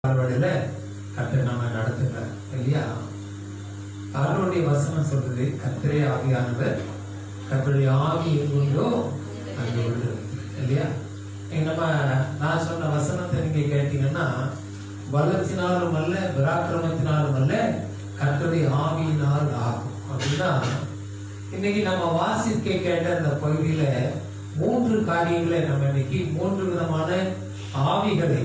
கர்த்தர் நம்ம நடத்துங்க இல்லையா? அவருடைய வசனம் சொல்றது கர்த்தரே ஆவியானவர், கர்த்தருடைய ஆவி எங்குண்டோ அங்கு விடுதலை இல்லையா? நான் சொன்ன வசனத்தை நீங்க கேட்டீங்கன்னா, பலத்தினாலும் அல்ல பராக்கிரமத்தினாலும் அல்ல கர்த்தருடைய ஆவியினால் ஆகும் அப்படின்னா, இன்னைக்கு நம்ம வாசிக்க கேட்ட அந்த பகுதியில 3 காரியங்களை நம்ம இன்னைக்கு 3 விதமான ஆவிகளை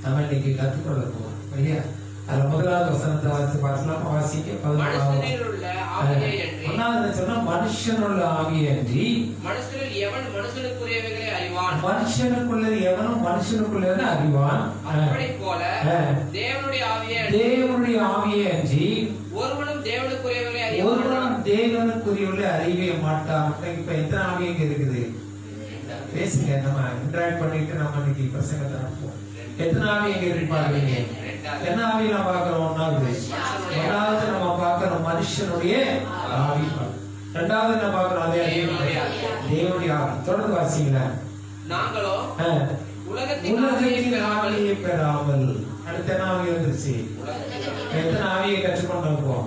நம்ம இன்னைக்கு கற்றுக்கொள்ள போறோம் இல்லையா? அதுல முதலாவது வசனத்தை வாசி பார்க்கலாம். வாசிக்க 11வது சொன்னா மனுஷனுள்ள ஆவியன்றி மனுஷனில் எவன் மனுஷனுக்குரியவைகளை அறிவான், மனுஷனுக்குள்ள எவனும் மனுஷனுக்குள்ளதை அறிவான். அப்படி போல தேவனுடைய ஆவியே அன்றி ஒருவனும் தேவனுக்குரியவைகளை அறிய மாட்டான். இப்ப எத்தனை ஆவி எங்க இருக்குது? பேசுங்க, நம்ம இன்டராக்ட் பண்ணிட்டு நம்ம இன்னைக்கு பிரசங்கத்தை நடப்போம். எத்தனை ஆவி எங்க இருப்பாங்க? என்ன ஆவி நம்ம பார்க்கிறோம்? ஒன்றாவது நம்ம பார்க்கிறோம் மனுஷனுடைய ஆவி, இரண்டாவது என்ன பார்க்கிறோம்? அதே தேவனுடைய ஆவி. தொடர்ந்து வாசிங்களா. நாங்களோ உலகத்தின் ஆவியை பெறாமல் அடுத்த என்ன ஆவி வந்துருச்சு? எத்தனை ஆவியை கற்றுக்கொண்டிருக்கோம்?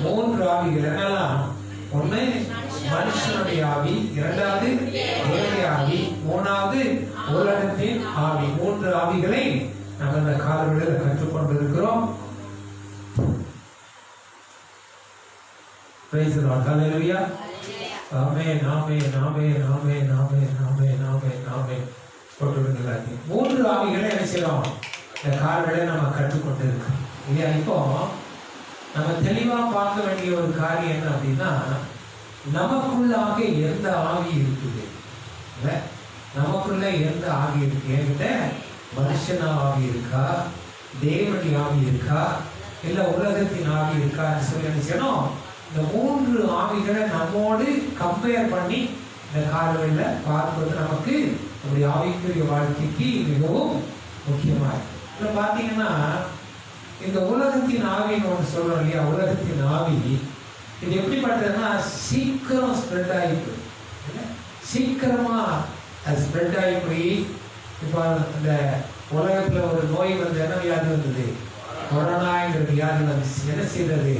3 ஆவிகள். என்னெல்லாம்? ஒண்ணு மனுஷனுடைய ஆவி, இரண்டாவது தேவனுடைய ஆவி, மூணாவது உலகத்தின் ஆவி. 3 ஆவிகளை நம்ம இந்த காலங்களில் கற்றுக்கொண்டிருக்கிறோம். Praise the Lord. Hallelujah. Amen. Amen. Amen. Amen. Amen. Amen. Amen. Amen. போட்டுடுங்களா? 3 ஆவிகளை என்ன செய்யறோம்? இந்த காலங்களில் நம்ம கற்றுக்கொண்டிருக்கோம் இல்லையா? இப்போ நம்ம தெளிவா பார்க்க வேண்டிய ஒரு காரியம் என்ன அப்படின்னா, நமக்குள்ளாக எந்த ஆவி இருக்குது? நமக்குள்ள எந்த ஆவி இருக்கு? என்கிட்ட மனுஷன ஆவி இருக்கா, தேவனுடைய ஆவி இருக்கா, இல்ல உலகத்தின் ஆவி இருக்கான்னு சொல்லி நினைச்சோம். இந்த 3 ஆவிகளை நம்மோடு கம்பேர் பண்ணி இந்த காலங்களில் பார்ப்பது நமக்கு நம்முடைய ஆவிக்குரிய வாழ்க்கைக்கு மிகவும் முக்கியமாக இருக்கு. இப்போ பார்த்தீங்கன்னா, இந்த உலகத்தின் ஆவின்னு ஒன்று சொல்றோம் இல்லையா? உலகத்தின் ஆவி இது எப்படிப்பட்டதுன்னா, சீக்கிரம் ஸ்ப்ரெட் ஆகி போய் சீக்கிரமா அது ஸ்ப்ரெட் ஆகி போய், இப்போ இந்த உலகத்துல ஒரு நோய் வந்து என்ன வியாதி வந்தது? கொரோனாங்கிற வியாதி வந்துச்சு. என்ன செய்தது?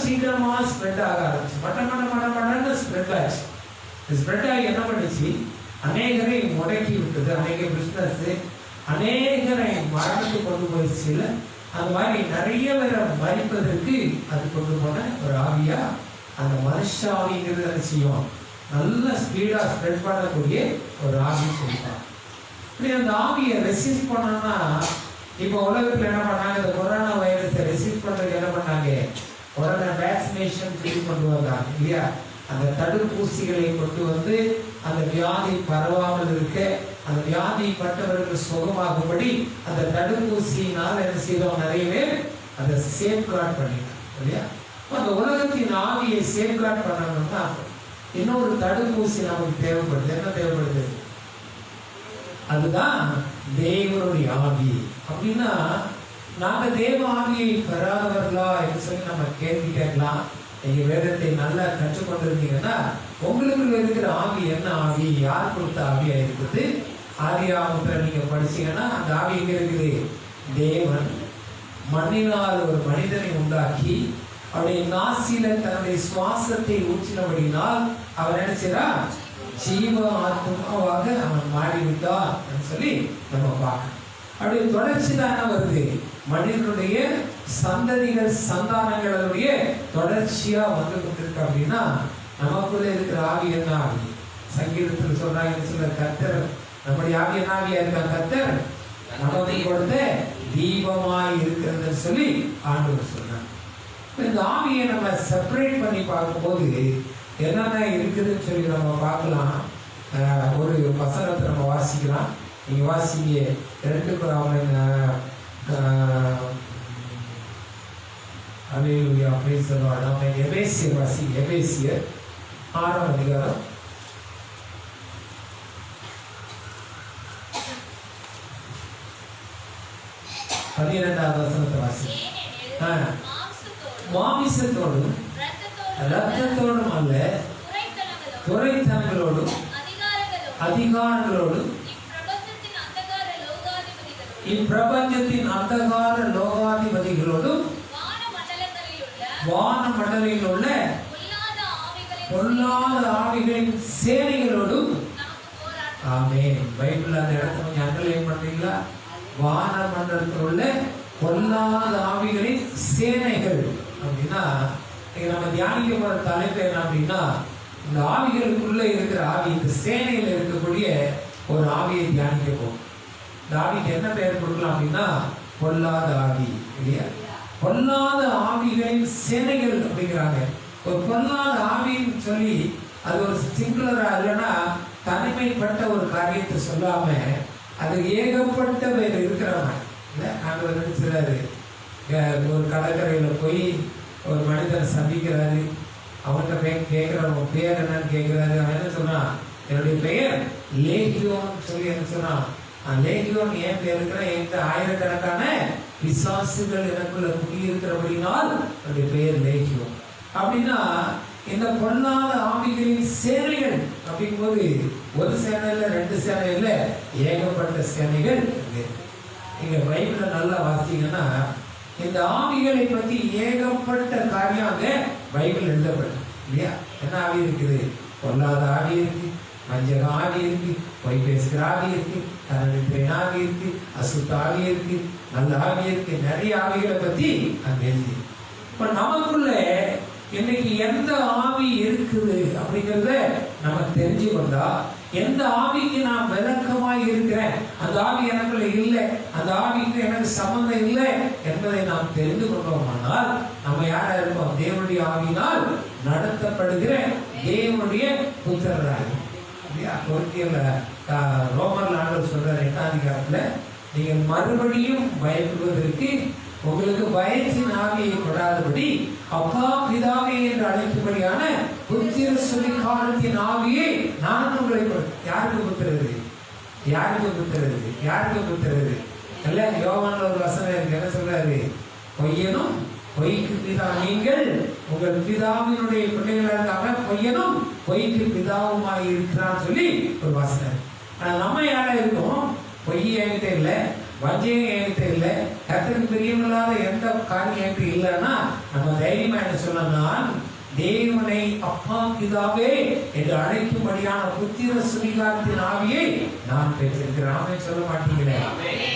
சீக்கிரமா ஸ்ப்ரெட் ஆக ஆரம்பிச்சு. மட்டன்னு ஸ்ப்ரெட் ஆச்சு. ஸ்ப்ரெட் ஆகி என்ன பண்ணுச்சு? அநேகரை முடக்கி விட்டது. அநேக பிசினஸ், அநேகரை மரணத்துக்கு கொண்டு போயிடுச்சு. இல்லை, அந்த மாதிரி நிறைய பேரை மறிப்பதற்கு அது கொண்டு போன ஒரு ஆவியா அந்த மனுஷ ஆவிங்கிறது என்ன செய்யும்? நல்ல ஸ்பீடா ஸ்ப்ரெட் பண்ணக்கூடிய ஒரு ஆவி சொல்லிட்டாங்க. இப்படி அந்த ஆவியை ரெசிஸ்ட் பண்ணோம்னா, இப்போ உலகத்தில் என்ன பண்ணாங்க? இந்த கொரோனா வைரஸை ரெசிஸ்ட் பண்றதுக்கு என்ன பண்ணாங்க? கொரோனா வேக்சினேஷன் சொல்லி கொண்டு வந்தாங்க இல்லையா? அந்த தடுப்பூசிகளை கொண்டு வந்து அந்த வியாதி பரவாமல் இருக்க, அந்த வியாதிப்பட்டவர்கள் சுகமாகும்படி அந்த தடுப்பூசியினால் என்ன செய்தோம்? நிறைய பேர் அதை சேஃப்கார்ட் பண்ணிட்டாங்க இல்லையா? அந்த உலகத்தின் ஆவியை சேஃப்கார்ட் பண்ணணும்னா இன்னொரு தடுப்பூசி நமக்கு தேவைப்படுது. என்ன தேவைப்படுது? அதுதான் தேவனுடைய ஆவி. அப்படின்னா நாங்க தேவ ஆவியை பெறாதவர்களா என்று சொல்லி நம்ம கேள்வி கேட்கலாம். நீங்க வேதத்தை நல்லா கற்றுக்கொண்டிருந்தீங்கன்னா, உங்களுக்கு இருக்கிற ஆவி என்ன ஆவி? யார் கொடுத்த ஆவியா இருக்குது? ஆதியாகமத்துல நீங்க படிச்சீங்கன்னா அந்த ஆவி எங்க இருக்குது? தேவன் மண்ணினால் ஒரு மனிதனை உண்டாக்கி அவருடைய நாசியில தன்னுடைய சுவாசத்தை ஊற்றினபடினால் அவர் நினைச்சார் ஜீவ ஆத்மாவாக அவன் மாறிவிட்டான் என்று சொல்லி நம்ம பார்க்கணும். அப்படி தொடர்ச்சி தானே வருது. மனிதனுடைய சந்ததிகள் சந்தானங்களுடைய தொடர்ச்சியா வந்து கொண்டிருக்கு. அப்படின்னா நமக்குள்ள இருக்கிற ஆவி என்ன ஆவி? சங்கீதத்தில் சொல்றாங்க, சொல்ல கர்த்தர் நம்முடைய ஆவி என்ன ஆவியா இருக்கா? கர்த்தர் நமக்கு கொடுத்த தீபமாய் இருக்கிறது சொல்லி ஆண்டவர் சொன்னார். இந்த ஆவியை நம்ம செப்பரேட் பண்ணி பார்க்கும்போது என்னென்ன இருக்குதுன்னு சொல்லி நம்ம பார்க்கலாம். ஒரு வசனத்தை நம்ம வாசிக்கலாம். நீங்க வாசிங்க. 2 அல்லேலூயா பிரைஸ் தி லார்ட். நம்ம எபேசியர் வாசிங்க. எபேசியர் 6ஆம் அதிகாரம் 12வது வசனத்தை வாசிங்க. மாமிசத்தோடும் இரத்தத்தோடும் அல்ல, துரைத்தனங்களோடும் அதிகாரங்களோடும் இப்பிரபஞ்சத்தின் அந்தகார லோகாதிபதிகளோடும் வான மண்டலில் உள்ள பொல்லாத ஆவிகளின் சேனைகளோடும். ஆமென். பைபிள் அந்த இடத்துல கொஞ்சம் அண்டர்லைன் பண்றீங்களா? வான மண்டலத்தில் உள்ள பொல்லாத ஆவிகளின் சேனைகள் அப்படின்னா நம்ம தியானிக்க போற தலைப்பு என்ன அப்படின்னா, இந்த ஆவிகளுக்குள்ள இருக்கிற ஆவி, இந்த சேனையில் இருக்கக்கூடிய ஒரு ஆவியை தியானிக்க போகும். இந்த ஆவிக்கு என்ன பெயர் கொடுக்கலாம் அப்படின்னா பொல்லாத ஆவி இல்லையா? பொல்லாத ஆவிகளின் சேனைகள் அப்படிங்கிறாங்க. ஒரு பொல்லாத ஆவின்னு சொல்லி அது ஒரு சிங்குலரா இல்லைன்னா தனிமைப்பட்ட ஒரு காரியத்தை சொல்லாம அது ஏகப்பட்ட பேர் இருக்கிறவங்க இல்லை. ஆண்டவர் நினைச்சுறாரு, ஒரு கடற்கரையில போய் ஒரு மனிதனை சந்திக்கிறாரு. அவன்கிட்ட போய் கேட்கிறான், உன் பேர் என்னன்னு கேட்கிறாரு. அவன் என்ன சொன்னான்? என்னுடைய பெயர் லேகியோன் சொல்லி என்ன சொன்னான்? லேகியோன் ஏன் பேர் இருக்கிற, எங்க ஆயிரக்கணக்கான பிசாசுகள் எனக்குள்ள குடியிருக்கிறபடினால் என்னுடைய பெயர் லேகியோன். அப்படின்னா இந்த பொல்லாத ஆவிகளின் சேனைகள் அப்படிங்கும்போது ஒரு சேனை இல்லை, ரெண்டு சேனை இல்லை, ஏகப்பட்ட சேனைகள். நீங்க பைபிள நல்லா வாசிங்கன்னா இந்த ஆவிகளை பற்றி ஏகப்பட்ட காரியம் பைபிள் எழுதப்பட்டது இல்லையா? என்ன ஆவி இருக்குது? பொல்லாத ஆவி இருக்கு, வஞ்சக ஆவி இருக்கு, பொய் பேசுகிற ஆவி இருக்கு, தனது ஆவி இருக்கு, அசுத்த ஆவி இருக்கு, நல்ல ஆவி இருக்கு. நிறைய ஆவிகளை பத்தி அங்க எழுதி. இப்ப நமக்குள்ள இன்னைக்கு எந்த ஆவி இருக்குது அப்படிங்கிறத நம்ம தெரிஞ்சு கொண்டா, எந்த ஆவிக்கு நான் விளக்கமாய் இருக்கிறேன், அந்த ஆவி எனக்குள்ள இல்லை, அந்த ஆவிக்கு எனக்கு சம்பந்தம் இல்லை என்பதை நாம் தெரிந்து கொண்டோமானால் நம்ம யாரா இருப்போம்? தேவனுடைய ஆவியினால் நடத்தப்படுகிற தேவனுடைய புத்திரராக. ரோமர்ல ஆண்டவர் சொல்றாரு 8ஆம் அதிகாரத்துல, நீங்கள் மறுபடியும் பயப்படுவதற்கு உங்களுக்கு பயத்தின் ஆவியை கொடாதபடி அப்பா பிதாவே என்று அழைக்கும்படியான புத்திர சுவிகாரத்தின் ஆவியை நான் உங்களை யாருக்கு புத்துறது? யாருக்கு புத்துறது? யாருக்கு புத்துறது? இல்ல யோவான்ல ஒரு வசனம் இருக்கு. என்ன சொல்றாரு? பொய்யனும் பொய்க்கு பிதா, நீங்கள் உங்கள் பிதாவினுடைய பிள்ளைகளா இருக்காம பொய்யனும் பொய்க்கு பிதாவுமாய் இருக்கிறான்னு சொல்லி ஒரு வசனம். ஆனா நம்ம யாரா இருக்கோம்? பொய் என்கிட்ட இல்லை, வஞ்சகம் என்கிட்ட இல்லை, கர்த்தருக்கு பிரியமில்லாத எந்த காரியம் என்கிட்ட இல்லைன்னா நம்ம தைரியமா என்ன சொல்லலாம்? தேவனை அப்பா பிதாவே என்று அழைக்கும்படியான புத்திர சுவிகாரத்தின் ஆவியை நான் பெற்றிருக்கிறேன். ஆமே சொல்ல மாட்டீங்களே?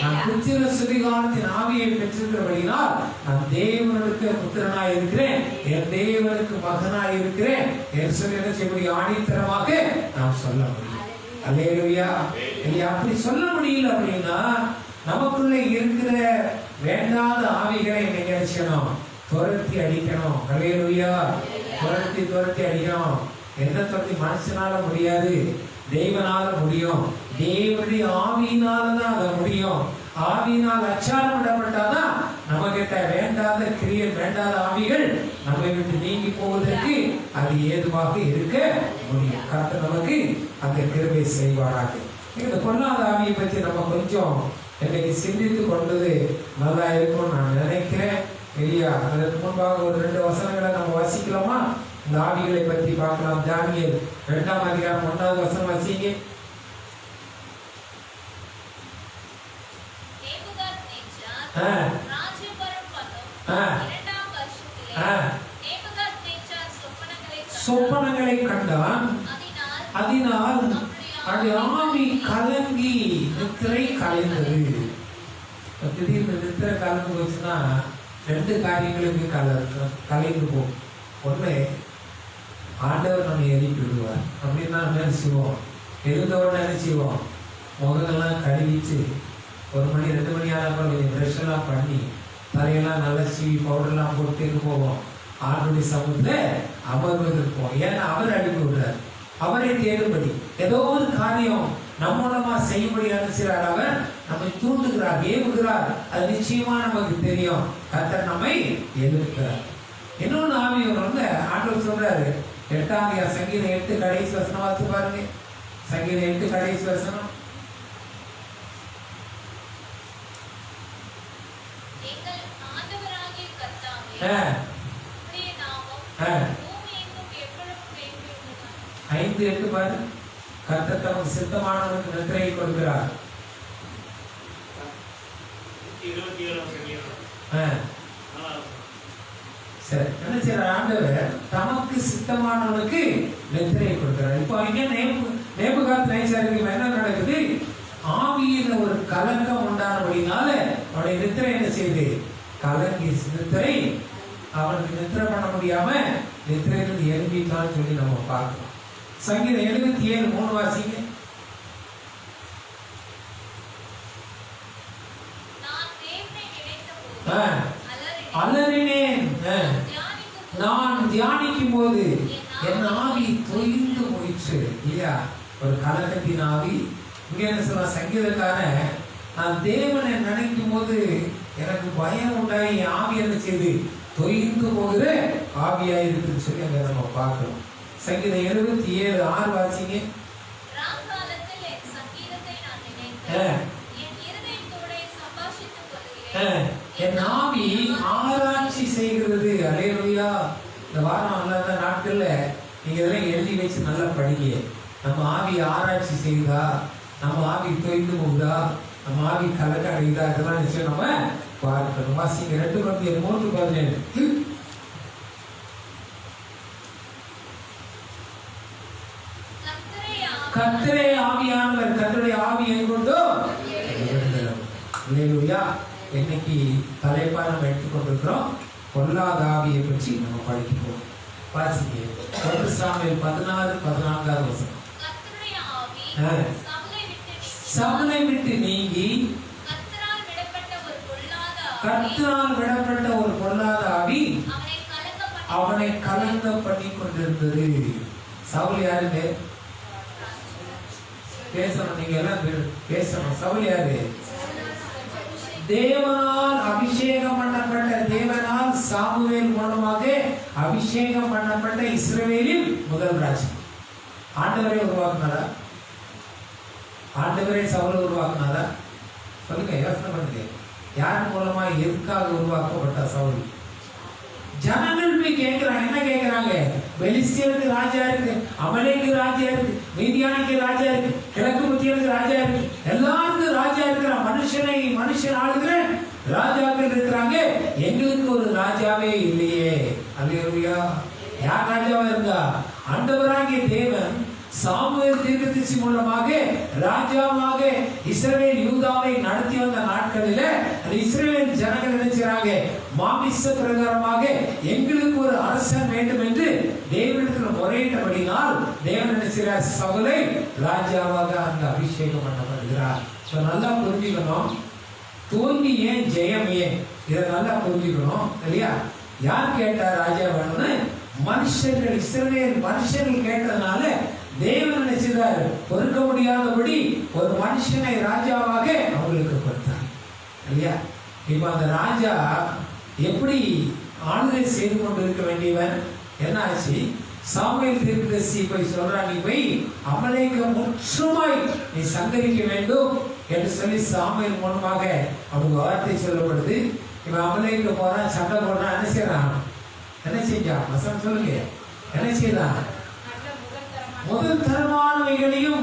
நான் புத்திர சுவிகாரத்தின் ஆவியை பெற்றிருக்கிறபடினால் நான் தேவனுக்கு புத்திரனாய் இருக்கிறேன், என் தேவனுக்கு மகனாய் இருக்கிறேன் என்று சொல்லி என்ன செய்ய முடியும்? ஆணித்தரமாக நாம் சொல்ல முடியும். அல்லேலூயா. அப்படி சொல்ல முடியல அப்படின்னா நமக்குள்ள இருக்கிற வேண்டாத ஆவிகளை நினைச்சணும், துரத்தி அடிக்கணும். அல்லேலூயா. துரத்தி அடிக்கணும். என்ன துரத்தி? மனுஷனால முடியாது, தெய்வனால முடியும். தேவனுடைய ஆவியினாலதான் அதை முடியும். ஆவியினால் அச்சாரம் விடப்பட்டாதான் நம்ம கிட்ட வேண்டாத கிரியை, வேண்டாத ஆவிகள் நம்மை விட்டு நீங்கி போவதற்கு அது ஏதுவாக இருக்க முடியும். கர்த்தர் நமக்கு அந்த கிருபை செய்வாராக. இந்த பொல்லாத ஆவியை பற்றி நம்ம கொஞ்சம் இன்னைக்கு சிந்தித்து கொண்டது நல்லா இருக்கும்னு நான் நினைக்கிறேன் இல்லையா? அதற்கு முன்பாக ஒரு 2 வசனங்களை நம்ம வாசிக்கலாமா? இந்த ஆவிகளை பற்றி பார்க்கலாம். தானியேல் 2ஆம் அதிகாரம் 1வது வசனம் வாசிங்க. சொப்பனங்களை கண்டான், அதனால் அது ஆவி கலங்கி நித்திரை கலைந்தது. திடீர்னு நித்திரை கலந்து போச்சுன்னா 2 காரியங்களுக்கு கலைந்து போகும். ஒண்ணு, ஆண்டவர் நம்ம எழுப்பி விடுவார். அப்படின்னா நினைச்சுவோம், எழுந்தவன் நினைச்சுவோம், முகங்கள்லாம் கழுவிச்சு 1 மணி 2 மணி ஆனால் ப்ரெஷ் எல்லாம் பண்ணி தலையெல்லாம் நல்லா சீவி பவுடர்லாம் போட்டு போவோம். ஆண்டுடைய சமூகத்தில் அமர்வதற்கும். ஏன்னா அவர் அனுப்பி விடுறார், அவரை தேடும்படி ஏதோ ஒரு காரியம் நம்ம மூலமா செய்யும்படி நினைச்சார். அவர் நம்மை தூண்டுகிறார், ஏவுகிறார். அது நிச்சயமா நமக்கு தெரியும். கர்த்தர் நம்மை எழுப்புகிறார். இன்னொன்று ஆவி வந்து ஆண்டவர் சொல்றாரு 8ஆம் அதிகாரம் சங்கீதம் 8 கடைசி வசனம் வாசி பாருங்க. சங்கீதம் 8 கடைசி வசனம். ஐந்து 8 பாரு. கர்த்தர் தமக்கு சித்தமானவனுக்கு நித்திரையை கொடுக்கிறார். சரி, என்ன செய்யற ஆண்டவர் தமக்கு சித்தமானவனுக்கு நித்திரையை கொடுக்கிறார். இப்போ இங்க நேபுகாத்நேச்சாருக்கு என்ன நடக்குது? ஆவியில ஒரு கலக்கம் உண்டானபடினால அவனுடைய நித்திரை என்ன செய்யுது? கலங்கி நித்திரை அவனுக்கு நித்திரை பண்ண முடியாம நித்திரையிலிருந்து எழும்பிட்டான்னு சொல்லி நம்ம பார்க்கிறோம். சங்கீதம் 77:3 வாசிங்க. அலறினேன், நான் தியானிக்கும் போது என் ஆவி தொய்ந்து போயிற்று. இல்லையா? ஒரு கலக்கத்தின் ஆவி. இங்க என்ன சொல்ல சங்கீதக்காரன், நான் தேவனை நினைக்கும் போது எனக்கு பயம் உண்டாகி என் ஆவி என்ன செய்து தொய்ந்து போகிற ஆவியாயிருக்குன்னு சொல்லி அங்க நம்ம பார்க்கிறோம். சங்கீதம் 77:6 வாசிங்க. என் ஆவி ஆராய்ச்சி செய்கிறது. அல்லேலூயா. இந்த வாரம் அல்லாத நாட்கள்ல நீங்க இதெல்லாம் எழுதி வச்சு நல்லா படிங்க. நம்ம ஆவி ஆராய்ச்சி செய்யுதா, நம்ம ஆவி தொய்ந்து போகுதா, நம்ம ஆவி கலக்க அடையுதா, இதெல்லாம் நிச்சயம் நம்ம பார்க்கணும். வாசிங்க 2 Corinthians 3:17. கர்த்தரே ஆவியானவர், கர்த்தருடைய ஆவி எங்கொண்டோ. அல்லேலூயா. இன்னைக்கு தலைப்பா நம்ம எடுத்துக்கொண்டிருக்கிறோம் பொல்லாத ஆவியை பற்றி நம்ம படிக்கிறோம். வாசிங்க 1 சாமுவேல் 16:14. சவுலை விட்டு நீங்கி கர்த்தரால் விடப்பட்ட ஒரு பொல்லாத ஆவி அவனை கலங்க பண்ணி கொண்டிருந்தது. சவுல் யாருங்க? பேசணும், நீங்க எல்லாம் பேசணும். சவுல் யாரு? தேவனால் அபிஷேகம் பண்ணப்பட்ட, தேவனால் சாமுவேல் மூலமாக அபிஷேகம் பண்ணப்பட்ட இஸ்ரவேலின் முதல் ராஜா. ஆண்டவரே உருவாக்குனாரா? ஆண்டவரே சவுலை உருவாக்குனாரா? சொல்லுங்க, யோசனை பண்ணுங்க. யார் மூலமா எதுக்காக உருவாக்கப்பட்ட சவுல்? ஜனங்கள் போய் கேட்கிறாங்க. என்ன கேட்கிறாங்க? பெலிஸ்தியருக்கு ராஜா இருக்கு, அமலேக்கு ராஜா இருக்கு, மீதியானுக்கு ராஜா இருக்கு, கிழக்கு மத்தியனுக்கு ராஜா இருக்கு, எல்லாருக்கும் ராஜா இருக்கிற மனுஷன் ஆளுகிற ராஜாக்கள் இருக்கிறாங்க. எங்களுக்கு ஒரு ராஜாவே இல்லையே. அல்லேலூயா. யார் ராஜாவா இருந்தா? ஆண்டவராகிய தேவன் சாமுவேல் தீர்க்கதரிசி மூலமாக ராஜாவாக இஸ்ரவேல் யூதாவை நடத்தி வந்த நாட்களில் இஸ்ரவேல் ஜனங்கள் நினைச்சாங்க, மாமிச பிரகாரமாக எங்களுக்கு ஒரு அரசன் வேண்டும் என்று தேவனிடத்தில் முறையிட்டபடினால் தேவன் நினைச்சார் சவுலை ராஜாவாக அந்த அபிஷேகம் பண்ணப்படுகிறார். நல்லா புரிஞ்சுக்கணும், தோல்வி ஏன் ஜெயம் ஏன், இதை நல்லா புரிஞ்சுக்கணும். இல்லையா? யார் கேட்டா ராஜா வேணும்னு? மனுஷர்கள், இஸ்ரவேல் மனுஷர்கள் கேட்டதுனால தேவன் நினைச்சார் பொறுக்க முடியாதபடி ஒரு மனுஷனை ராஜாவாக அவங்களுக்கு கொடுத்தார். இல்லையா? இப்ப அந்த ராஜா எப்படி ஆளுகை செய்து கொண்டு இருக்க வேண்டியவன்? என்ன ஆச்சு? சாமுவேல் தீர்க்கதரிசி போய் சொல்றான், நீ போய் அமலேக்க முற்றுமாய் நீ சங்கரிக்க வேண்டும் என்று சொல்லி சாமுவேல் மூலமாக அவங்க வார்த்தை சொல்லப்படுது. இவன் அமலேக்க போறான், சண்டை போடுறான். என்ன செய்யறான்? என்ன செஞ்சான்? வசனம் சொல்லுங்க. என்ன செய்தான்? முதல் தரமானவைகளையும்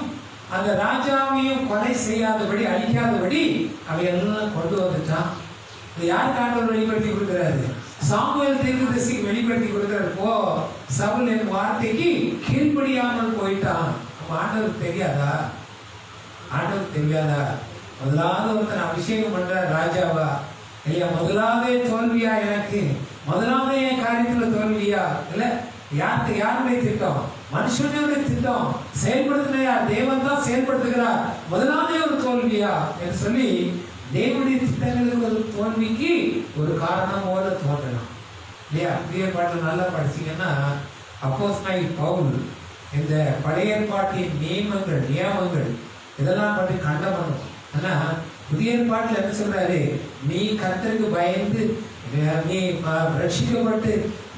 அந்த ராஜாவையும் கொலை செய்யாதபடி, அழிக்காதபடி அவையெல்லாம் கொண்டு வந்துட்டான். யாருக்கு ஆண்டவர் வெளிப்படுத்தி கொடுக்கிறாரு? சாமுவேல் தீர்க்கதரிசிக்கு வெளிப்படுத்தி கொடுக்கிறார். போ, சவுல் என் வார்த்தைக்கு கீழ்ப்படியாமல் போயிட்டான். ஆண்டவருக்கு தெரியாதா? ஆண்டவருக்கு தெரியாதா? முதலாவது ஒருத்தன் அபிஷேகம் பண்ற ராஜாவா இல்லையா? முதலாவது தோல்வியா? எனக்கு முதலாவது என் காரியத்துல தோல்வியா? இல்ல, யாருடைய திட்டம்? மனுஷனுடைய திட்டம். செயல்படுத்தினா தேவன் தான் செயல்படுத்துகிறார். முதலாவது ஒரு தோல்வியா என்று சொல்லி தேவனுடைய திட்டங்களுக்கு ஒரு தோல்விக்கு ஒரு காரணமோட தோன்றலாம். இல்லையா? புதிய பாட்டில் நல்லா படிச்சீங்கன்னா அப்போஸ்தலனாகிய பவுல் இந்த பழைய ஏற்பாட்டின் நியமங்கள் இதெல்லாம் பற்றி கண்டனம். ஆனா புதிய ஏற்பாட்டில் என்ன சொல்றாரு? நீ கர்த்தருக்கு பயந்து, நீ ரட்சிக்கப்பட்டு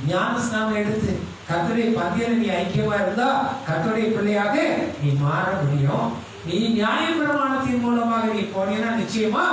ஞானஸ்நானம் எடுத்து கர்த்தருடைய பந்தியில நீ ஐக்கியமா இருந்தா கர்த்தருடைய பிள்ளையாக நீ மாற முடியும். நீ நியாய பிரமாணத்தின் மூலமாக நீ போனீங்கன்னா நிச்சயமா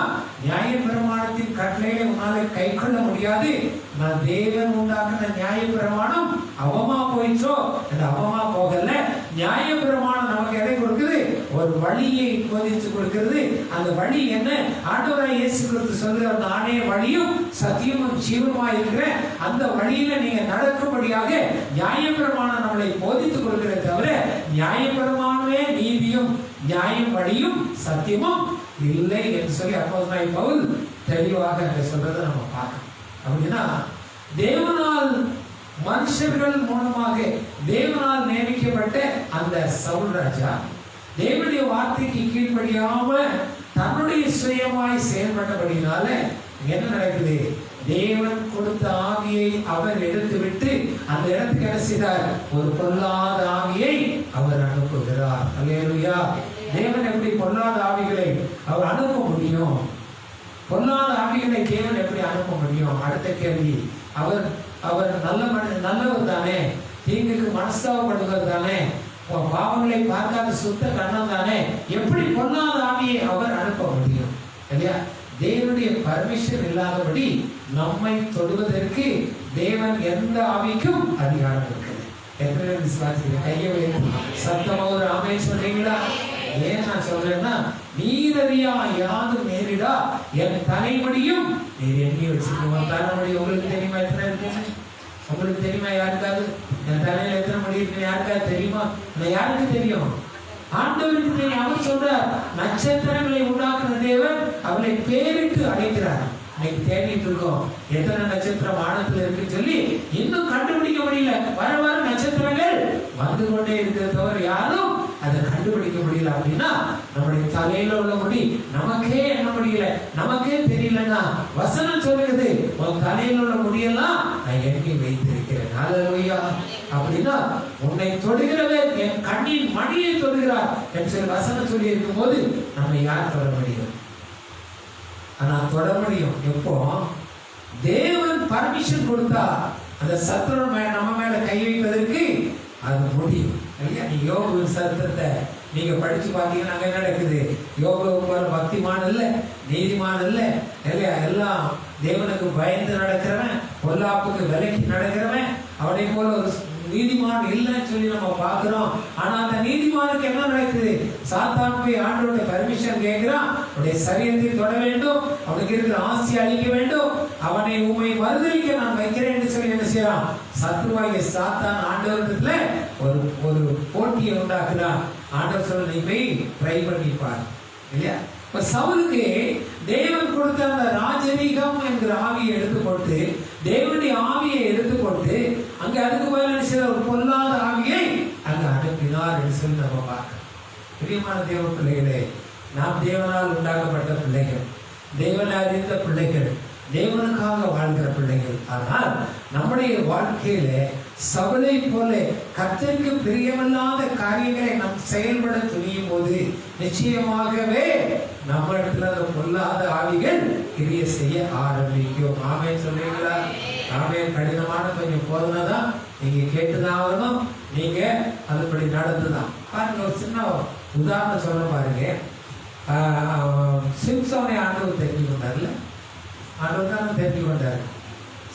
நியாய பிரமாணத்தின் கட்டளையை உன்னால கை கொள்ள முடியாது. நான் தேவன் உண்டாக்குன நியாய பிரமாணம் அவமா போயிச்சோ, அந்த அவமா போகல. நியாய பிரமாணம் நமக்கு எதை கொடுக்குது? ஒரு வழியை போதித்து கொடுக்கிறது. அந்த வழி என்ன? ஆண்டவராய் இயேசு கிறிஸ்து சொல்கிறார், நானே வழியும் சத்தியமும் ஜீவனுமாய் இருக்கிற அந்த வழியில நீங்க நடக்கும்படியாக நியாயப்பிரமாணம் நம்மளை போதித்து கொடுக்கிறத தவிர நியாயப்பிரமாணமே நீதியும் நியாயம் வழியும் சத்தியமும் இல்லை என்று சொல்லி அப்போஸ்தலனாகிய பவுல் தெளிவாக அங்க சொல்றதை நம்ம பார்க்கணும். அப்படின்னா தேவனால் மனுஷர்கள் மூலமாக தேவனால் நியமிக்கப்பட்ட அந்த சவுல் ராஜா தேவனுடைய வார்த்தைக்கு கீழ்ப்படியாம தன்னுடைய சுயமாய் செயல்பட்டபடினால என்ன நடக்குது? தேவன் கொடுத்த ஆவியை அவர் எடுத்துவிட்டு அந்த இடத்துக்கு என்ன செய்தார்? ஒரு பொல்லாத ஆவியை அவர் அனுப்புகிறார். அல்லேலூயா. தேவன் எப்படி பொல்லாத ஆவிகளை அவர் அனுப்ப முடியும்? பொல்லாத ஆவிகளை தேவன் எப்படி அனுப்ப முடியும்? அடுத்த கேள்வி. அவர் அவர் நல்லவர் தானே, தீங்குக்கு மனஸ்தாபப்படுவர் தானே, பாவங்களை பார்க்காத சுத்த கண்ணம் தானே, எப்படி பொல்லாத ஆவியை அவர் அனுப்ப முடியும்? இல்லையா? தேவனுடைய பர்மிஷன் இல்லாதபடி நம்மை தொடுவதற்கு தேவன் எந்த ஆவிக்கும் அதிகாரம் இருக்குது. எத்தனை விசுவாசிக்கிறேன்? கையை வைத்து சத்தமா ஒரு ஆமென் சொல்றீங்களா? ஏன் நான் சொல்றேன்னா, நீரறியா யாரும் நேரிடா என் தலைமுடியும் நீர் எண்ணி வச்சிருக்கோம். தலைமுடி உங்களுக்கு தெரியுமா எத்தனை இருக்கு? உங்களுக்கு தெரியுமா? யாருக்காவது என் தலையில எத்தனை முடி இருக்கு யாருக்காவது தெரியுமா? யாருக்கு தெரியும்? ஆண்டவருக்கு தெரியும். அவர் சொல்றார், நட்சத்திரங்களை உண்டாக்குற தேவன் அவளை பேரிட்டு அழைக்கிறார். இன்னைக்கு தேடிட்டு இருக்கோம் எத்தனை நட்சத்திரம் வானத்துல இருக்குன்னு சொல்லி இன்னும் கண்டுபிடிக்க முடியல. வர வர நட்சத்திரங்கள் வந்து கொண்டே இருக்கிறத தவிர யாரும் அதை கண்டுபிடிக்க முடியல. அப்படின்னா நம்முடைய தலையில உள்ள முடி நமக்கே என்ன முடியல, நமக்கே தெரியலன்னா வசனம் சொல்லுகிறது, உன் தலையில உள்ள முடியெல்லாம் நான் எண்ணி வைத்திருக்கிறேன். ஹல்லேலூயா. அப்படின்னா உன்னை தொடுகிறவர் என் கண்ணின் மணியை தொடுகிறார் என்று சொல்லி வசனம் சொல்லி இருக்கும் போது நம்ம யார் தொட முடியும்? ஆனா தொட முடியும் எப்போ? தேவன் பர்மிஷன் கொடுத்தா அந்த சத்துருன் நம்ம மேல கை வைப்பதற்கு அது முடியும். இல்லையா? நீ யோபு சரித்திரத்தை நீங்க படிச்சு பார்த்தீங்கன்னா அங்க என்ன நடக்குது? யோபு போல பக்திமான் இல்ல, நீதிமான் இல்ல, இல்லையா? எல்லாம் தேவனுக்கு பயந்து நடக்கிறவன், பொல்லாப்புக்கு விலைக்கு நடக்கிறவன், அவனை போல ஒரு நீதிமான் இல்லைன்னு சொல்லி நம்ம பார்க்கிறோம். ஆனா அந்த நீதிமானுக்கு என்ன நடக்குது? சாத்தான் போய் ஆண்டவருடைய பர்மிஷன் கேட்கிறான். அவனுடைய சரீரத்தை தொட வேண்டும், அவனுக்கு இருக்கிற ஆசையை அழிக்க வேண்டும், அவனை உண்மை மறுதலிக்க நான் வைக்கிறேன் என்று சொல்லி என்ன செய்யறான்? சத்ருவாகிய சாத்தான் ஆண்டவரிடத்துல ஒரு போட்டியை உண்டாக்குறான். ஆண்டவர் சொல்ல, நீ போய் ட்ரை பண்ணிப்பார். இல்லையா? இப்ப சவுலுக்கு தேவன் கொடுத்த அந்த ராஜரீகம் என்கிற ஆவியை எடுத்துக்கொண்டு, தேவனுடைய ஆவியை எடுத்துக்கொண்டு அங்க அதுக்கு பதில் ஒரு பொல்லாத ஆவியை அங்க அனுப்பினார் என்று சொல்லி நம்ம பார்க்கிறோம். பிரியமான தேவ பிள்ளைகளே, நாம் தேவனால் உண்டாக்கப்பட்ட பிள்ளைகள், தேவனை அறிந்த பிள்ளைகள், தேவனுக்காக வாழ்கிற பிள்ளைகள். ஆனால் நம்முடைய வாழ்க்கையில சவுலை போல கர்த்தருக்கு பிரியமில்லாத காரியங்களை நாம் செயல்பட துணியும் போது நிச்சயமாகவே நம்ம இடத்துல அந்த பொல்லாத ஆவிகள் கிரிய செய்ய ஆரம்பிக்கும். ஆமென் சொல்றீங்களா? ஆமென். கடினமான கொஞ்சம் போதுனாதான் நீங்க கேட்டுதான் ஆகணும், நீங்க அதுபடி நடந்துதான் பாருங்க. ஒரு சின்ன உதாரணம் சொல்ல பாருங்க. சிம்சோனை ஆண்டவர் தெரிஞ்சு கொண்டார்ல, ஆண்டவர் தான் தெரிஞ்சு கொண்டாரு.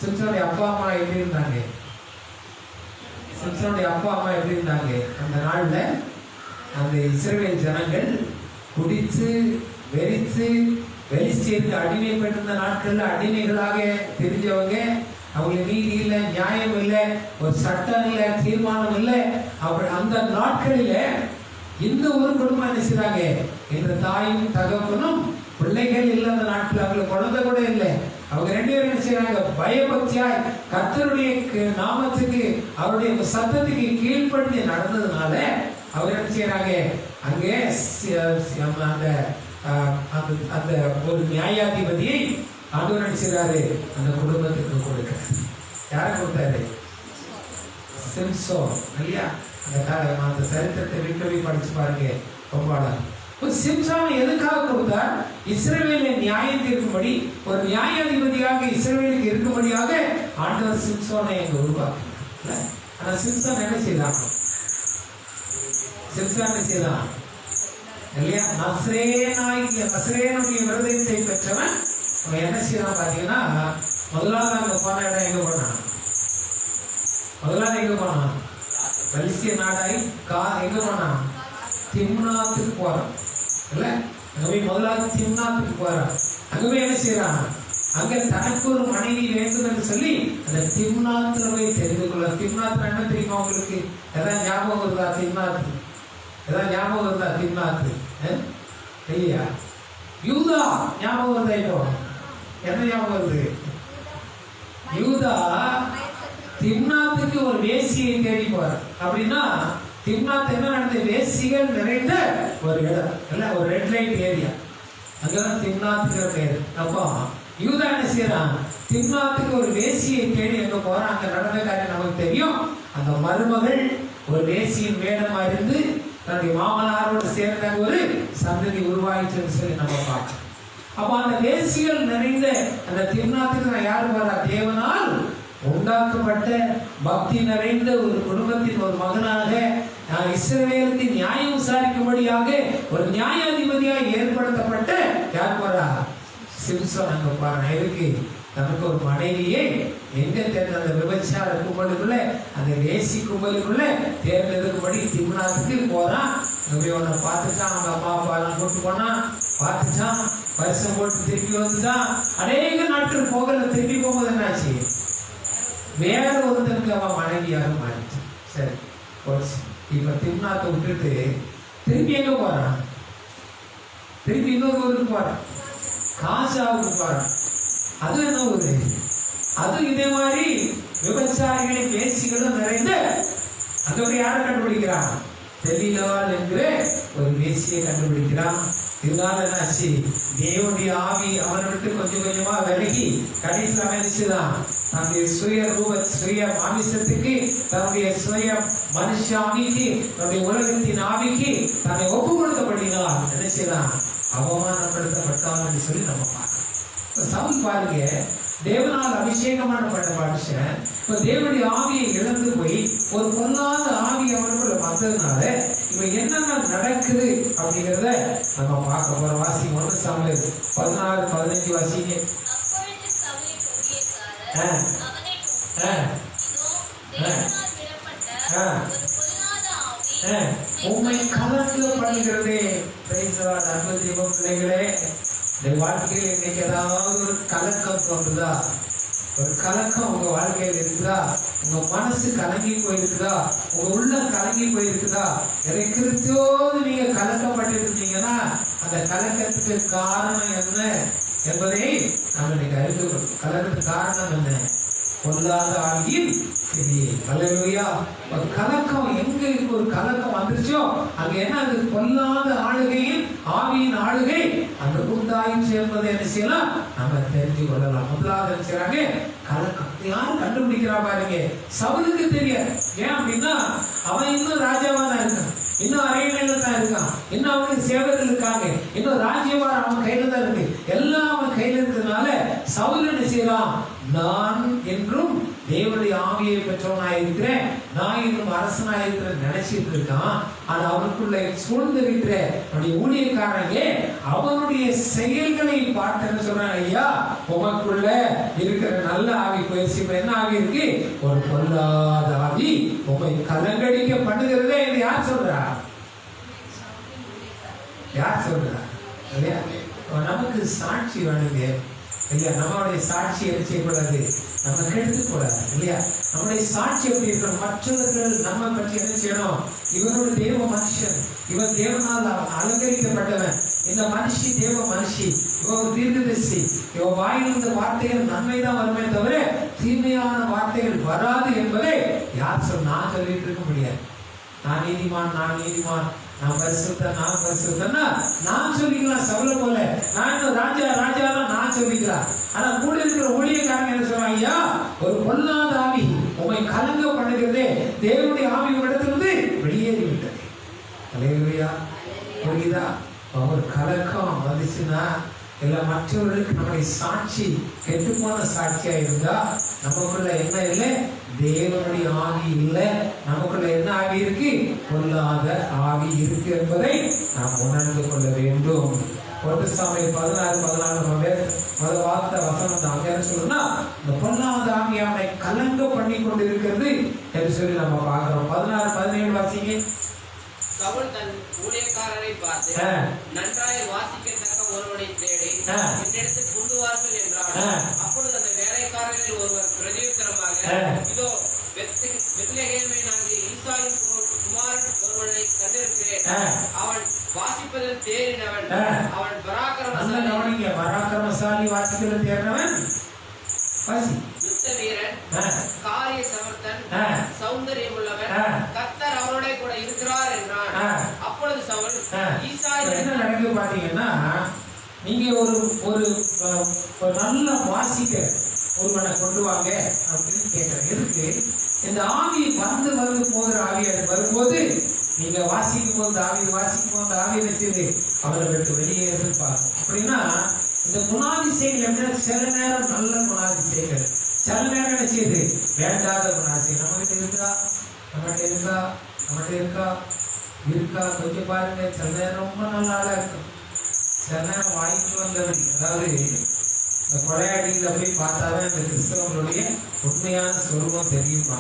சிம்சோனுடைய அப்பா அம்மா எப்படி இருந்தாங்க? சிம்சோனுடைய அப்பா அம்மா எப்படி இருந்தாங்க? அந்த நாள்ல அந்த இஸ்ரவேல் ஜனங்கள் குடித்து வெறித்து வெளிச்சேர்ந்து அடிமைப்பட்டிருந்த நாட்கள்ல அடிமைகளாக தெரிஞ்சவங்க. அவங்களுக்கு நீதி இல்லை, நியாயம் இல்லை, ஒரு சட்டம் இல்லை, தீர்மானம் இல்லை. அப்படி அந்த நாட்களில இந்த ஒரு குடும்பம் என்ன செய்றாங்க? இந்த தாயும் தகப்பனும் பிள்ளைகள் இல்லாத நாட்கள், அவங்களுக்கு குழந்தை கூட இல்லை. அவங்க ரெண்டு பேரும் என்ன செய்யறாங்க? பயபக்தியாய் கர்த்தருடைய நாமத்துக்கு அவருடைய சத்தத்துக்கு கீழ்ப்படிந்து நடந்ததுனால அவர் என்ன செய்யறாங்க? அங்கே அந்த ஒரு நியாயாதிபதியை ஆண்டவர் என்ன செய்றாரு? அந்த குடும்பத்துக்கு கொடுக்கிறார். யாரை கொடுத்தாரு? சிம்சோன். இல்லையா? அந்த சரித்திரத்தை விட்டு படிச்சு பாருங்க. ரொம்ப சிம்சோனை எதுக்காக கொடுத்தார்? இஸ்ரவேலை நியாயம் தீர்க்கும்படி, ஒரு நியாயாதிபதியாக இஸ்ரவேலுக்கு இருக்கும்படியாக ஆண்டவர் சிம்சோனை எங்க உருவாக்கினார். ஆனா சிம்சோன் என்ன செய்தான்? சிம்சோன் என்ன செய்தான்? இல்லையா? நசரேனுடைய விரதத்தை பெற்றவன் அவன் என்ன செய்யறான் பாத்தீங்கன்னா, முதலாவது அங்க போன இடம் எங்க போனான்? முதலாவது எங்க போனான்? பெலிஸ்திய நாடாய் எங்க போனான்? திம்னாத்துக்கு போறான் இல்ல, அங்க போய் முதலாவது திம்னாத்துக்கு போறான். அங்க போய் என்ன செய்யறான், அங்க தனக்கு ஒரு மனைவி வேண்டும் என்று சொல்லி அந்த திம்னாத்துல போய் தெரிந்து கொள்ள. திம்னாத்துல என்ன தெரியுமா உங்களுக்கு? ஏதாவது ஞாபகம் வருதா? திம்னாத்து ஏதாவது ஞாபகம் வருதா? திம்னாத்து இல்லையா? யூதா ஞாபகம் வருதா? இப்போ என்ன ஞாபகம் வருது? யூதா திம்னாத்துக்கு ஒரு வேசியை தேடி போறார். அப்படின்னா திம்னாத் என்ன நடந்தது? வேசிகள் நிறைந்த ஒரு இடம் இல்ல, ஒரு ரெட் லைட் ஏரியா. அங்கதான் திம்னாத்துக்கு பேரு. அப்போ யூதா என்ன செய்யறான்? திம்னாத்துக்கு ஒரு வேசியை தேடி எங்க போறான். அங்க நடந்த காரியம் நமக்கு தெரியும். அந்த மருமகள் ஒரு வேசியின் வேடமா இருந்து தன்னுடைய மாமனாரோடு சேர்ந்த ஒரு சந்ததி உருவாயிச்சுன்னு சொல்லி நம்ம பார்க்கணும். அப்போ அந்த வேசிகள் நிறைந்த அந்த திம்னாத்துக்கு நான் யாரு போறா? தேவனால் உண்டாக்கப்பட்ட பக்தி நிறைந்த ஒரு குடும்பத்தின் ஒரு மகனாக இஸ்ரவேலுக்கு நியாயம் விசாரிக்கும்படியாக ஒரு நியாயாதிபதியாக ஏற்படுத்தப்பட்ட யார் போறா? சிம்சோன் அங்க போறான். இருக்கு நமக்கு ஒரு மனைவியே எங்க தேர்ந்த அந்த விபச்சார கும்பலுக்குள்ள, அந்த வேசி கும்பலுக்குள்ள தேர்ந்தெடுக்கும்படி திம்னாத்துக்கு போறான். உன்னை பார்த்துட்டான், அவங்க அம்மா அப்பா எல்லாம் கூட்டு போனான், பார்த்துட்டான், வருஷம் போட்டு திருப்பி வந்துட்டான். அநேக நாட்கள் போகல. திருப்பி போகும்போது என்னாச்சு? வேற ஒருத்தருக்கு அவன் மனைவியாக மாறிச்சு. சரி போச்சு. இப்ப திம்னாத்தை விட்டுட்டு திருப்பி எங்க போறான்? திருப்பி இன்னொரு ஊருக்கு போறான், காசாவுக்கு போறான். அது என்ன ஊரு? அது இதே மாதிரி விபச்சாரிகளின் வேசிகளும் நிறைந்த அங்க போய் யாரை கண்டுபிடிக்கிறான்? தெலிலாள் என்கிற ஒரு வேசியை கண்டுபிடிக்கிறான். இதனால என்னாச்சு? தேவனுடைய ஆவி அவனை விட்டு கொஞ்சம் கொஞ்சமா விலகி கடைசியில் அமைச்சுதான் தன்னுடைய சுய மாமிசத்துக்கு, தன்னுடைய சுய மனுஷ ஆவிக்கு, தன்னுடைய உலகத்தின் ஆவிக்கு தன்னை ஒப்பு கொடுத்தபடினால் நினைச்சுதான் அவமானப்படுத்தப்பட்டான் என்று சொல்லி நம்ம பார்க்கணும். சவுல் பாருங்க, தேவனால் அபிஷேகம் பண்ணப்பட்ட மனுஷன் இப்ப தேவனுடைய ஆவியை இழந்து போய் ஒரு பொல்லாத ஆவி அவனுக்குள்ள வந்ததுனால இப்ப என்னென்ன நடக்குது அப்படிங்கிறத நம்ம பார்க்க போறோம். வாசி 1 சாமுவேல் 16-15 வாசிங்க. உண்மை கலந்து பண்ணுகிறதே. அன்பு தெய்வ பிள்ளைகளே, இந்த வாழ்க்கையில் இன்னைக்கு ஏதாவது ஒரு கலக்கம் தோன்றுதா? ஒரு கலக்கம் உங்க வாழ்க்கையில் இருக்குதா? உங்க மனசு கலங்கி போயிருக்குதா? உங்க உள்ள கலங்கி போயிருக்குதா? எதை குறித்தோடு நீங்க கலக்கப்பட்டு இருந்தீங்கன்னா அந்த கலக்கத்துக்கு காரணம் என்ன என்பதை நம்ம இன்னைக்கு அறிந்து கொள்ளும். கலக்கத்துக்கு காரணம் என்ன? பொல்லாத ஆவியின் கிரியை. அல்லேலூயா. ஒரு கலக்கம் எங்க ஒரு கலக்கம் வந்துருச்சோ அங்க என்ன? அது பொல்லாத ஆளுகையின் ஆவியின் ஆளுகை அந்த உண்டாயிற்று என்பதை என்ன செய்யலாம்? நம்ம தெரிஞ்சு கொள்ளலாம். முதலாவது என்ன செய்யறாங்க? கலக்கம். யாரும் கண்டுபிடிக்கிறா பாருங்க. சவுலுக்கு தெரியாது. ஏன் அப்படின்னா அவன் இன்னும் ராஜாவா தான் இருக்கான், இன்னும் அரையணையில தான் இருக்கான், இன்னும் அவனுக்கு சேவர்கள் இருக்காங்க, இன்னும் ராஜ்யவார் அவன் கையில தான் இருக்கு. எல்லாம் அவன் கையில இருக்கிறதுனால சவுல் என்ன செய்யலாம்? நான் என்றும் தேவனுடைய ஆவியை பெற்றவனாய் இருக்கிறேன், நான் இன்னும் அரசனாய் இருக்கிறேன் நினைச்சிட்டு இருக்கான். ஆனா அவனுக்குள்ள சூழ்ந்திருக்கிற அவனுடைய ஊழியக்காரங்க அவனுடைய செயல்களை பார்த்து என்ன சொல்றாங்க? ஐயா, உமக்குள்ள இருக்கிற நல்ல ஆவி போயிடுச்சு. இப்ப என்ன ஆவி இருக்கு? ஒரு பொல்லாத ஆவி உமை கலங்கடிக்க பண்ணுகிறதே. இது யார் சொல்றா? யார் சொல்றா? இல்லையா? நமக்கு சாட்சி வேணுங்க இல்லையா? நம்மளுடைய சாட்சி என்ன செய்யக்கூடாது? நம்ம கெடுத்துக்கூடாது இல்லையா? நம்முடைய சாட்சி எப்படி இருக்கணும்? மற்றவர்கள் நம்ம பற்றி என்ன செய்யணும்? இவனோட தேவ மனுஷன், இவன் தேவனால் அலங்கரிக்கப்பட்டவன், இந்த மனுஷி தேவ மனுஷி, இவன் ஒரு தீர்க்கதரிசி, இவன் வாயிலிருந்த வார்த்தைகள் நன்மைதான் வருமே தவிர தீமையான வார்த்தைகள் வராது என்பதை யார் நான் சொல்லிட்டு இருக்க முடியாது. நான் நீதிமான், நான் நீதிமான், நான் பரிசுத்தன், நான் பரிசுத்தன்னா நான் சொல்லிக்கலாம். சவுல போல நான் இன்னும் ராஜா ராஜாதான் நான் சொல்லிக்கலாம். ஆனா கூட இருக்கிற ஊழியக்காரங்க என்ன சொல்றாங்க? ஐயா, ஒரு பொல்லாத ஆவி உமை கலங்க பண்ணுகிறதே, தேவனுடைய ஆவி இடத்திலிருந்து வெளியேறி விட்டது. அல்லேலூயா. புரியுதா? ஒரு கலக்கம் வந்துச்சுன்னா இல்ல மற்றவர்களுக்கு நம்முடைய சாட்சி கெட்டு போன சாட்சியா இருந்தா நமக்குள்ள என்ன இல்லை? தேவனுடைய ஆவி இல்லை. நமக்குள்ள என்ன ஆவி இருக்கு? பொல்லாத ஆவி இருக்கு என்பதை நாம் உணர்ந்து கொள்ள வேண்டும். 1 சாமுவேல் 16-14 முதல் வார்த்தை வசனம் அங்க என்ன சொல்றோம்னா, இந்த பொல்லாத ஆவி அவனை கலங்க பண்ணி கொண்டு இருக்கிறது என்று சொல்லி நம்ம பார்க்கிறோம். 16-17 வாசிங்க. சவுல் தன் ஊழியக்காரர் வேலைக்காரரை பார்த்து, நன்றாய் வாசிக்கத்தக்க ஒருவனை தேடி என்னிடத்தில் கொண்டு வாருங்கள் என்றார். அப்பொழுது அந்த வேலைக்காரரில் ஒருவர் பிரதியுத்தரமாக, இதோ பெத்லெகேமை நாங்கள் ஈசாயின் குமாரன் ஒருவனை கண்டிருக்கிறேன். அவன் வாசிப்பதில் தேறினவன், அவன் பராக்கிரமசாலி, வாசிப்பதில் தேறினவன், யுத்த வீரன், காரிய சமர்த்தன், சௌந்தரியம் உள்ளவன், கர்த்தர் அவரோட கூட இருக்கிறார் என்றான். அப்பொழுது சவுல் ஈசாய் என்ன நடக்குது பாத்தீங்கன்னா, நீங்க ஒரு நல்ல வாசிக்க ஒருவனை கொண்டு வாங்க அப்படின்னு கேட்கிறேன். எதுக்கு? இந்த ஆவி வந்து போகிற ஆவியாக வரும்போது, நீங்க வாசிக்கும் போது ஆவி வச்சது அவர்களுக்கு வெளியே எதிர்பார்க்கும். அப்படின்னா இந்த குணாதிசயங்கள் என்ன, சில நேரம் நல்ல குணாதிசயங்கள், சில நேரம் என்ன செய்யுது வேண்டாத குணாதிசயம். நம்மகிட்ட இருக்கா கொஞ்சம் பாருங்க. சில நேரம் ரொம்ப நல்லா இருக்கும், சில நேரம் வாய்ப்பு வந்தபடி. அதாவது இந்த கொலையாடிகளை போய் பார்த்தாதான் இந்த கிறிஸ்தவங்களுடைய உண்மையான சொருபம் தெரியுமா.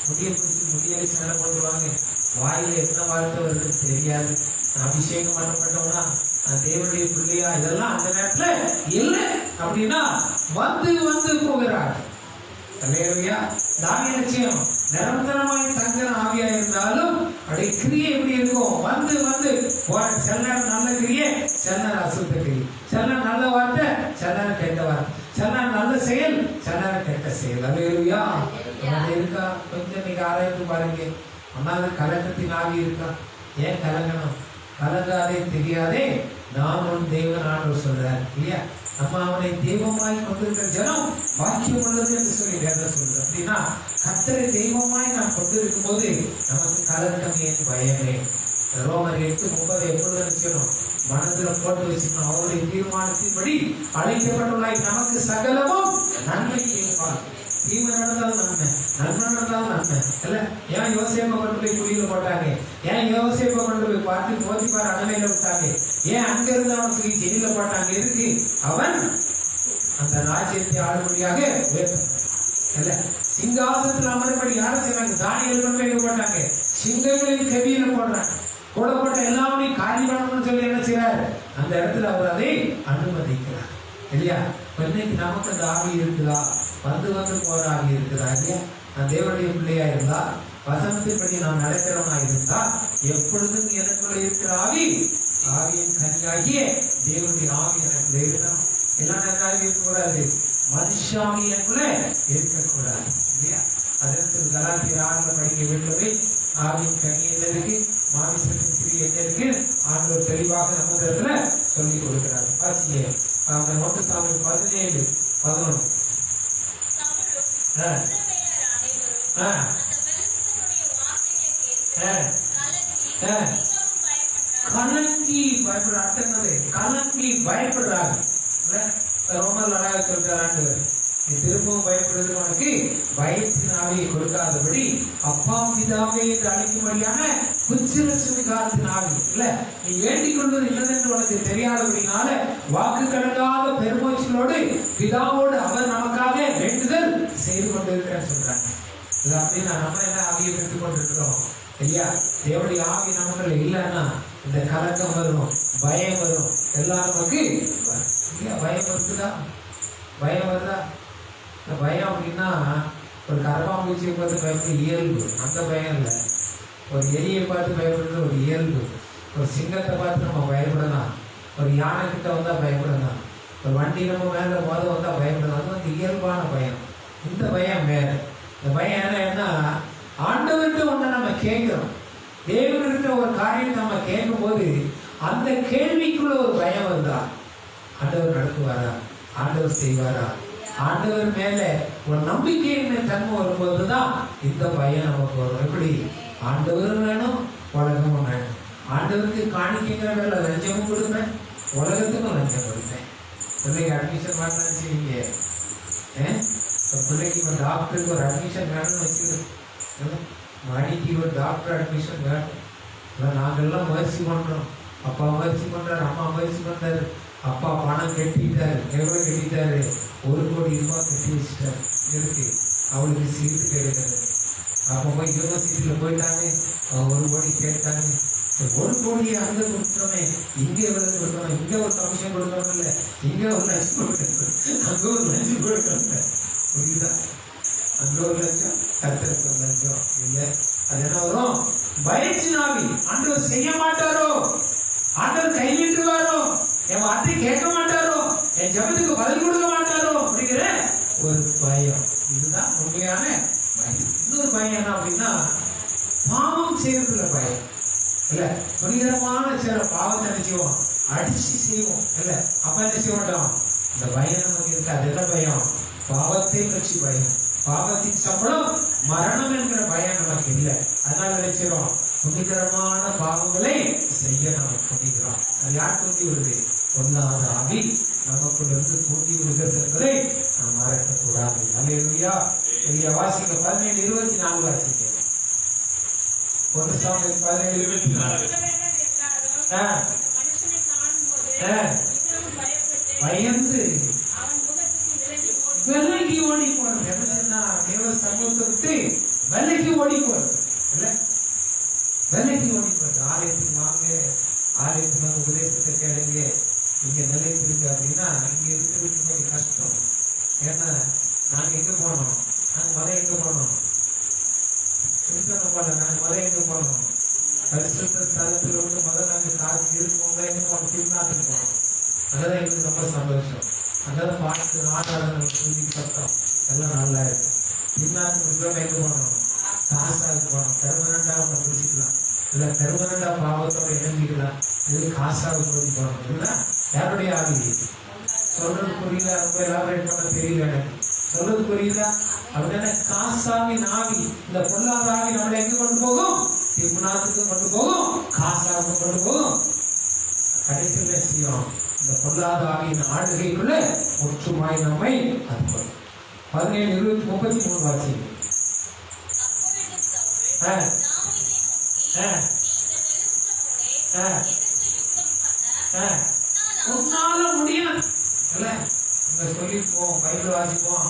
முடிய பிடிச்சி முடியலை சண்டை போட்டுருவாங்க, வாயில என்ன வார்த்தை வருதுன்னு தெரியாது. அபிஷேகம் பண்ணப்பட்டோம்னா நான் தேவனுடைய பிள்ளையா, இதெல்லாம் அந்த நேரத்துல இல்லை அப்படின்னா வந்து போகிறார். நிச்சயம் நிரந்தரமாய் தங்குற ஆவியா இருந்தாலும் அப்படியே கிரியை எப்படி இருக்கும், வந்து சில நேரம் நல்ல கிரியை, சில நேரம் அசுத்த கிரியை, சில நேரம் நல்ல வார்த்தை, சில நேரம் கெட்ட வார்த்தை, சில நேரம் நல்ல செயல், சில நேரம் கெட்ட செயல். அல்லேலூயா. இருக்கா கொஞ்சம் நீங்க ஆராய்ந்து பாருங்க. ஒன்னாவது கலக்கத்தின் ஆவி இருக்கா? ஏன் கலங்கணும்? கலங்காதே தெரியாதே நான் உன் தேவன் ஆண்டவர் சொல்றாரு இல்லையா? நம்ம அவனை தெய்வமாய் கொண்டிருக்கிற ஜனம் வாக்கியம் உள்ளது என்று சொல்லி வேதம் சொல்றது. அப்படின்னா கர்த்தரை தெய்வமாய் நாம் கொண்டிருக்கும் போது நமக்கு கலக்கம் ஏன், பயமே. ரோமர் 8:30 எப்பொழுது நினைக்கணும், மனதில் போட்டு வச்சுக்கணும். அவருடைய தீர்மானத்தின்படி அழைக்கப்பட்டுள்ளாய் நமக்கு சகலமும் நன்மை செய்வார். தீமை நடந்தாலும் நன்மை, நன்மை நடந்தாலும் நன்மை இல்ல. ஏன் யோசேப்பை கொண்டு போய் குழியில போட்டாங்க? ஏன் யோசேப்பை கொண்டு போய் பார்த்து போத்திபார் அணையில விட்டாங்க? ஏன் அங்க இருந்து அவனுக்கு ஜெயில போட்டாங்க? இருக்கு அவன் அந்த ராஜ்யத்தை ஆளுபடியாக இல்ல. சிங்காசனத்தில் அமர்படி யார செய்வாங்க? தானியேல் கொண்டு போய் போட்டாங்க, சிங்கங்களின் கவியில போடுறாங்க. போடப்பட்ட எல்லாமே காலி பண்ணணும்னு சொல்லி என்ன செய்யறாரு? அந்த இடத்துல அவர் அதை அனுமதிக்கிறார் இல்லையா? இன்னைக்கு நமக்கு அந்த ஆவி இருக்குதா? வந்து போற ஆவி இருக்குதா இல்லையா? நான் தேவனுடைய பிள்ளையா இருந்தா, வசனத்தின்படி நான் நடக்கிறவனா இருந்தா, எப்பொழுதும் எனக்குள்ள இருக்கிற ஆவியின் கனியாகிய தேவனுடைய ஆவி எனக்குள்ள இருக்கணும். எல்லா நேரம் இருக்கக்கூடாது, மனுஷாமி எனக்குள்ள இருக்கக்கூடாது இல்லையா? அதற்கு கலாத்தியர் 6 படிக்க வேண்டுமே. ஆவியின் கனி என்ன இருக்கு, மாமிசத்தின் கிரி என்ன இருக்கு, ஆண்டவர் தெளிவாக நம்ம இடத்துல சொல்லி கொடுக்கிறார். வாசிங்க 1 சாமுவேல் 17:11. கலங்கி பயப்படுற அர்த்தங்களே, கலங்கி பயப்படுறாங்க. ரோமர் 4 சொல்றாங்க, திரும்பவும் பயப்படுறது உனக்கு பயத்தின் ஆவியை கொடுக்காதபடி அப்பா பிதாவே என்று அழைக்கும்படியான புத்திரசுகாரத்தின் ஆவி இல்ல. நீ வேண்டிக் கொள்வது இல்லதென்று உனக்கு தெரியாதபடினால வாக்கு கடங்காத பெருமூச்சலோடு பிதாவோடு அவர் நமக்காக வேண்டுதல் செய்து கொண்டிருக்கிறேன்னு சொல்றாங்க. இது அப்படின்னா நம்ம என்ன ஆவியை பெற்றுக் கொண்டிருக்கிறோம் இல்லையா? தேவனுடைய ஆவி நமக்குள்ள இல்லைன்னா இந்த கலக்கம் வரும், பயம் வரும், எல்லாம் நமக்கு பயம் வருதுதா? பயம் வருதா? இந்த பயம் அப்படின்னா ஒரு கரப்பாம்பூச்சியை பார்த்து பயப்படுற இயல்பு, அந்த பயம் இல்லை. ஒரு எலியை பார்த்து பயப்படுறது ஒரு இயல்பு. ஒரு சிங்கத்தை பார்த்து நம்ம பயப்படலாம், ஒரு யானை கிட்ட வந்தா பயப்படலாம், ஒரு வண்டி நம்ம மேல வந்தா பயப்படலாம். அது வந்து இயல்பான பயம். இந்த பயம் வேற. இந்த பயம் என்ன, ஆண்டவர்கிட்ட ஒண்ணு நம்ம கேட்கிறோம், தேவன்கிட்ட ஒரு காரியம் நம்ம கேட்கும் போது அந்த கேள்விக்குள்ள ஒரு பயம் வந்தா ஆண்டவர் நடத்துவாரா, ஆண்டவர் செய்வாரா, ஆண்டவர் மேல ஒரு நம்பிக்கையின் தன்மை வரும்போதுதான் இந்த பயம் நமக்கு வரும். எப்படி? ஆண்டவரும் வேணும், உலகமும் வேணும். ஆண்டவருக்கு காணிக்கைங்கிற வேலை லஞ்சமும் கொடுப்பேன், உலகத்துக்கும் லஞ்சம் கொடுப்பேன். பிள்ளைக்கு அட்மிஷன் பண்ணலாம் செய்வீங்க, பிள்ளைக்கு ஒரு டாக்டருக்கு ஒரு அட்மிஷன் வேணும்னு வச்சுக்கணும், மணிக்கு ஒரு டாக்டர் அட்மிஷன் வேணும். நாங்கள்லாம் முயற்சி பண்றோம், அப்பா முயற்சி பண்றாரு, அம்மா முயற்சி பண்றாரு. அப்பா பணம் கட்டிட்டாரு, எவ்வளவு கட்டிட்டாரு? 1 கோடி ரூபாய் கட்டி வச்சுட்டாரு. இருக்கு அவளுக்கு சீட்டு கிடைக்கிறது. அப்போ போய் யூனிவர்சிட்டியில போயிட்டாங்க, 1 கோடி கேட்டாங்க. 1 கோடியை அங்க கொடுக்கணுமே, இங்கே வந்து கொடுக்கணும், இங்க ஒரு கமிஷன் கொடுக்கணும், இல்ல இங்க ஒரு லட்சம் கொடுக்கணும், அங்க ஒரு லட்சம் கொடுக்கணும். புரியுதா? அங்க ஒரு லட்சம், கர்த்தருக்கு ஒரு லட்சம் இல்ல. அது என்ன வரும்? பயச்சினாவி. ஆண்டவர் செய்ய மாட்டாரோ, ஆண்டவர் கைவிட்டுவாரோ, என் வார்த்தை கேட்க மாட்டாரோ, என் ஜபத்துக்கு பதில் கொடுக்க மாட்டாரோ அப்படிங்கிற ஒரு பயம். இதுதான் உண்மையான பயம். இன்னொரு பயம் என்ன அப்படின்னா, பாவம் செய்யறதுல பயம் இல்ல. துணிகரமான சில பாவத்தை நினைச்சுவோம், அடிச்சு செய்வோம் இல்ல. அப்ப என்ன செய்ய மாட்டோம்? இந்த பயம் நமக்கு இருக்கு. அது என்ன பயம்? பாவத்தை பற்றி பயம். பாவத்தின் சம்பளம் மரணம் என்கிற பயம் நமக்கு இல்லை. அதனால நினைச்சிடும், துணிகரமான பாவங்களை செய்ய நம்ம துணிகிறோம். அது யார் தூண்டி விடுது? பொல்லாத ஆவி நமக்குள்ள இருந்து தூண்டி விடுகிறது என்பதை நாம் மறக்கக்கூடாது. அல்லேலூயா. வாசிக்க 17:24 வாசிக்க. 1 சாமுவேல் 17:24. பயந்து விலகி ஓடி போறது. என்ன? தேவ சமூகத்தை விட்டு விலகி ஓடி போறது இல்ல, விலகி ஓடி போறது. ஆலயத்துக்கு வாங்க, ஆலயத்துக்கு வாங்க, உபதேசத்தை கேளுங்க, இங்க நிலைத்திருங்க அப்படின்னா இங்க இருக்கிறதுக்கு கொஞ்சம் கஷ்டம். ஏன்னா நாங்க எங்க போனோம்? நாங்க மலை எங்க போனோம்? நாங்க மலை எங்க போனோம்? பரிசுத்த ஸ்தலத்துல வந்து முதல்ல நாங்க காசு இருக்கோம், எங்க போனோம்? திருநாட்டுக்கு போனோம். அதான் எங்களுக்கு ரொம்ப சந்தோஷம். அதான் பாட்டு, ஆடாத சத்தம் எல்லாம் நல்லா இருக்கு. திருநாட்டுக்கு எங்க போனோம்? காசாவுக்கு போனோம். பெர்மனண்டா அவங்க பிடிச்சிக்கலாம் இல்ல, பெர்மனண்டா பாவத்தோட இணைஞ்சிக்கலாம். இது காசாவுக்கு ஓடி போனோம் இல்ல. யாருடைய ஆவி? சொல்றது புரியுதா? ரொம்ப எலாபரேட் பண்ண தெரியல எனக்கு. சொல்றது புரியுதா? அப்படின்னா காசாவின் ஆவி, இந்த பொல்லாத ஆவி நம்மளை எங்க கொண்டு போகும்? திருமணத்துக்கு கொண்டு போகும், காசாவுக்கு கொண்டு போகும். கடைசியில் செய்யும் இந்த பொல்லாத ஆவியின் ஆளுகைக்குள்ள முற்றுமாய் நம்மை அனுப்பும். 17:33 வாசிங்க. உன்னால முடியாது இல்ல. நம்ம சொல்லிப்போம், பைபிள் வாசிப்போம்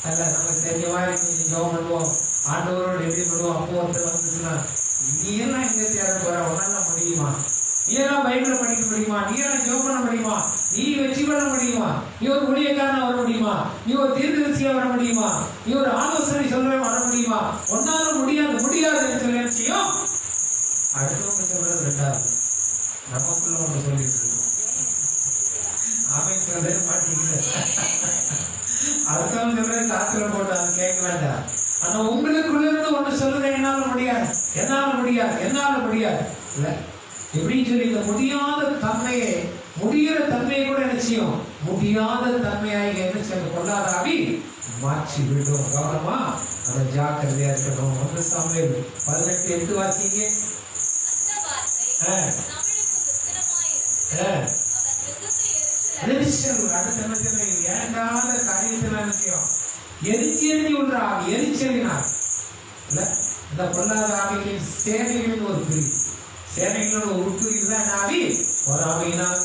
அல்ல, நமக்கு தெரிஞ்ச மாதிரி கொஞ்சம் ஜெபம் பண்ணுவோம், ஆண்டவரோட எப்படி பண்ணுவோம். அப்போ ஒருத்தர் வந்துச்சுன்னா, நீ எல்லாம் எங்க தேட போற? உன்னால முடியுமா? நீ எல்லாம் பைபிளை படிக்க முடியுமா? நீ எல்லாம் ஜெபம் பண்ண முடியுமா? நீ வெற்றி பண்ண முடியுமா? நீ ஒரு ஊழியக்காரனா வர முடியுமா? நீ ஒரு தீர்க்கதரிசியா வர முடியுமா? நீ ஒரு ஆலோசனை சொல்ற வர முடியுமா? ஒன்னால முடியாது முடியாது சொல்லி செய்யும். அடுத்தவங்க சொல்றது ரெண்டாவது, நமக்குள்ள ஒன்று சொல்லிட்டு இருக்கோம். அவன் சொல்றது மாட்டீங்க, அடுத்தவங்க சொல்றது காத்துல போட்டாங்க, கேட்க வேண்டாம். ஆனா உங்களுக்குள்ள இருந்து ஒண்ணு சொல்லுங்க, என்னால முடியாது, என்னால முடியாது, என்னால முடியாது இல்ல. எப்படின்னு சொல்லி இந்த முடியாத தன்மையை, முடிகிற தன்மையை கூட என்ன செய்யும்? முடியாத தன்மையாக என்ன செய்ய பொல்லாத ஆவி மாற்றி விடும். கவனமா நம்ம ஜாக்கிரதையா இருக்கணும். 1 சாமுவேல் 18:8 வாசிங்க. ஏண்டாத காரியத்தில் நிச்சயம் எரிச்சி விடுற ஆவி, எரிச்சலினார் இல்ல. இந்த பொல்லாத ஆவிகளின் சேனைகளின் ஒரு பிரிவு, சேனைகளோட ஒரு பிரிவு தான் ஆவி. பொறாமையினால்,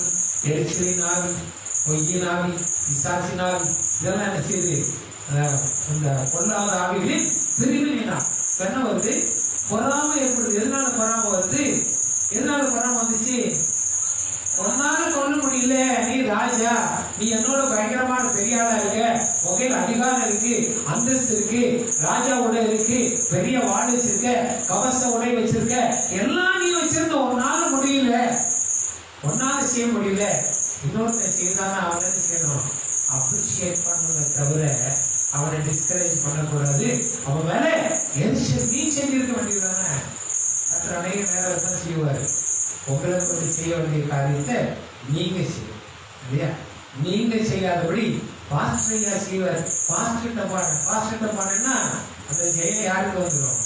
எரிச்சலினால், பொய்யினாவி, பிசாசினால், இதெல்லாம் என்ன செய்யுது? இந்த பொல்லாத ஆவிகளின் பிரிவினால் என்ன வருது? பொறாமை ஏற்படுது. எதனால பொறாமை வருது? எதனால பொறாமை வந்துச்சு? ஒன்னால கொள்ள முடியல, நீ ராஜா, நீ என்னோட பயங்கரமான பெரிய ஆளா இருக்க, உகையில அதிகாரம் இருக்கு, அந்தஸ்து இருக்கு, ராஜா உடை இருக்கு, பெரிய வாள் வச்சிருக்க, கவச உடை வச்சிருக்க, எல்லாம் நீ வச்சிருந்த, ஒன்னால முடியல, ஒன்னால செய்ய முடியல. இன்னொருத்த செய்தானா அவன் என்ன செய்யணும்? அப்ரிஷியேட் பண்ணணுமே தவிர அவனை டிஸ்கரேஜ் பண்ணக்கூடாது. அவன் மேல எரிச்சல் நீ செஞ்சிருக்க வேண்டியதுதானே. மற்ற அநேக நேரம் தான் செய்வாரு. உங்களை கொண்டு செய்ய வேண்டிய காரியத்தை நீங்க செய்யும் இல்லையா? நீங்க செய்யாதபடி பாஸ்டரையா செய்வார். பாஸ்டர்கிட்ட பாடுன்னா அந்த ஜெயம் யாருக்கு வந்துடும்?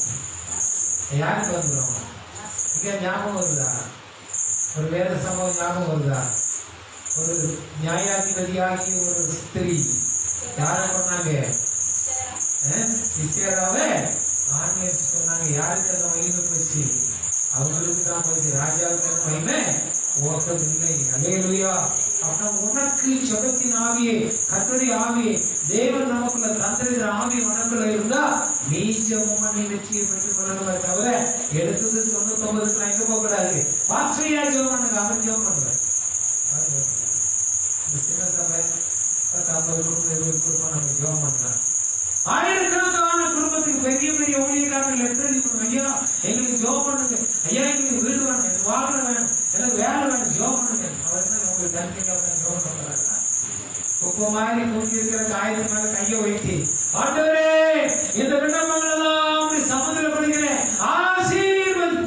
யாருக்கு வந்துடும்? இங்க ஞாபகம் வருதா? ஒரு வேத சம்பவம் ஞாபகம் வருதா? ஒரு நியாயாதிபதியாகி ஒரு ஸ்திரீ யார பண்ணாங்க? சிஸ்டராவே ஆன்மீக சொன்னாங்க. யாருக்கு அந்த மகிமை போச்சு? அவங்களுக்கு தான் போச்சு. ராஜாவுக்கு அந்த மகிமை ஓட்டமில்லை. அல்லேலூயா. அப்ப உனக்கு ஜெபத்தின் ஆவியே, கர்த்தருடைய ஆவியே, தேவன் நமக்குள்ள தந்திருக்கிற ஆவி உனக்குள்ள இருந்தா நீ ஜெபம் பண்ணி வெற்றியை பெற்றுக் கொள்ளணுமே தவிர எடுத்தது 99 எங்க போக கூடாது. வார்த்தையா ஜெபம் பண்ணுங்க. அவர் ஜெபம் பண்ணுவார். சின்ன சபை 50 குடும்பம் 20 குடும்பம் நம்ம ஜெபம் பண்ணலாம். ஆயிரக்கணக்கான குடும்பத்துக்கு பெரிய பெரிய ஊழியக்காரர்கள் லெட்டர் எழுதிக்கணும். ஐயா எங்களுக்கு ஜெபம் பண்ணுங்க, ஐயா எங்களுக்கு வீடு வேணும், எனக்கு வாகனம் வேணும், எனக்கு வேலை வேணும், ஜெபம் பண்ணுங்க. அவர் தான் உங்களுக்கு தனியாக ஜெபம் பண்றாங்க. உப்பு மாதிரி கூட்டி இருக்கிற காயத்து மேல கையை வைத்து, ஆண்டவரே இந்த விண்ணப்பங்களெல்லாம் சமுதிரப்படுகிறேன், ஆசீர்வதி.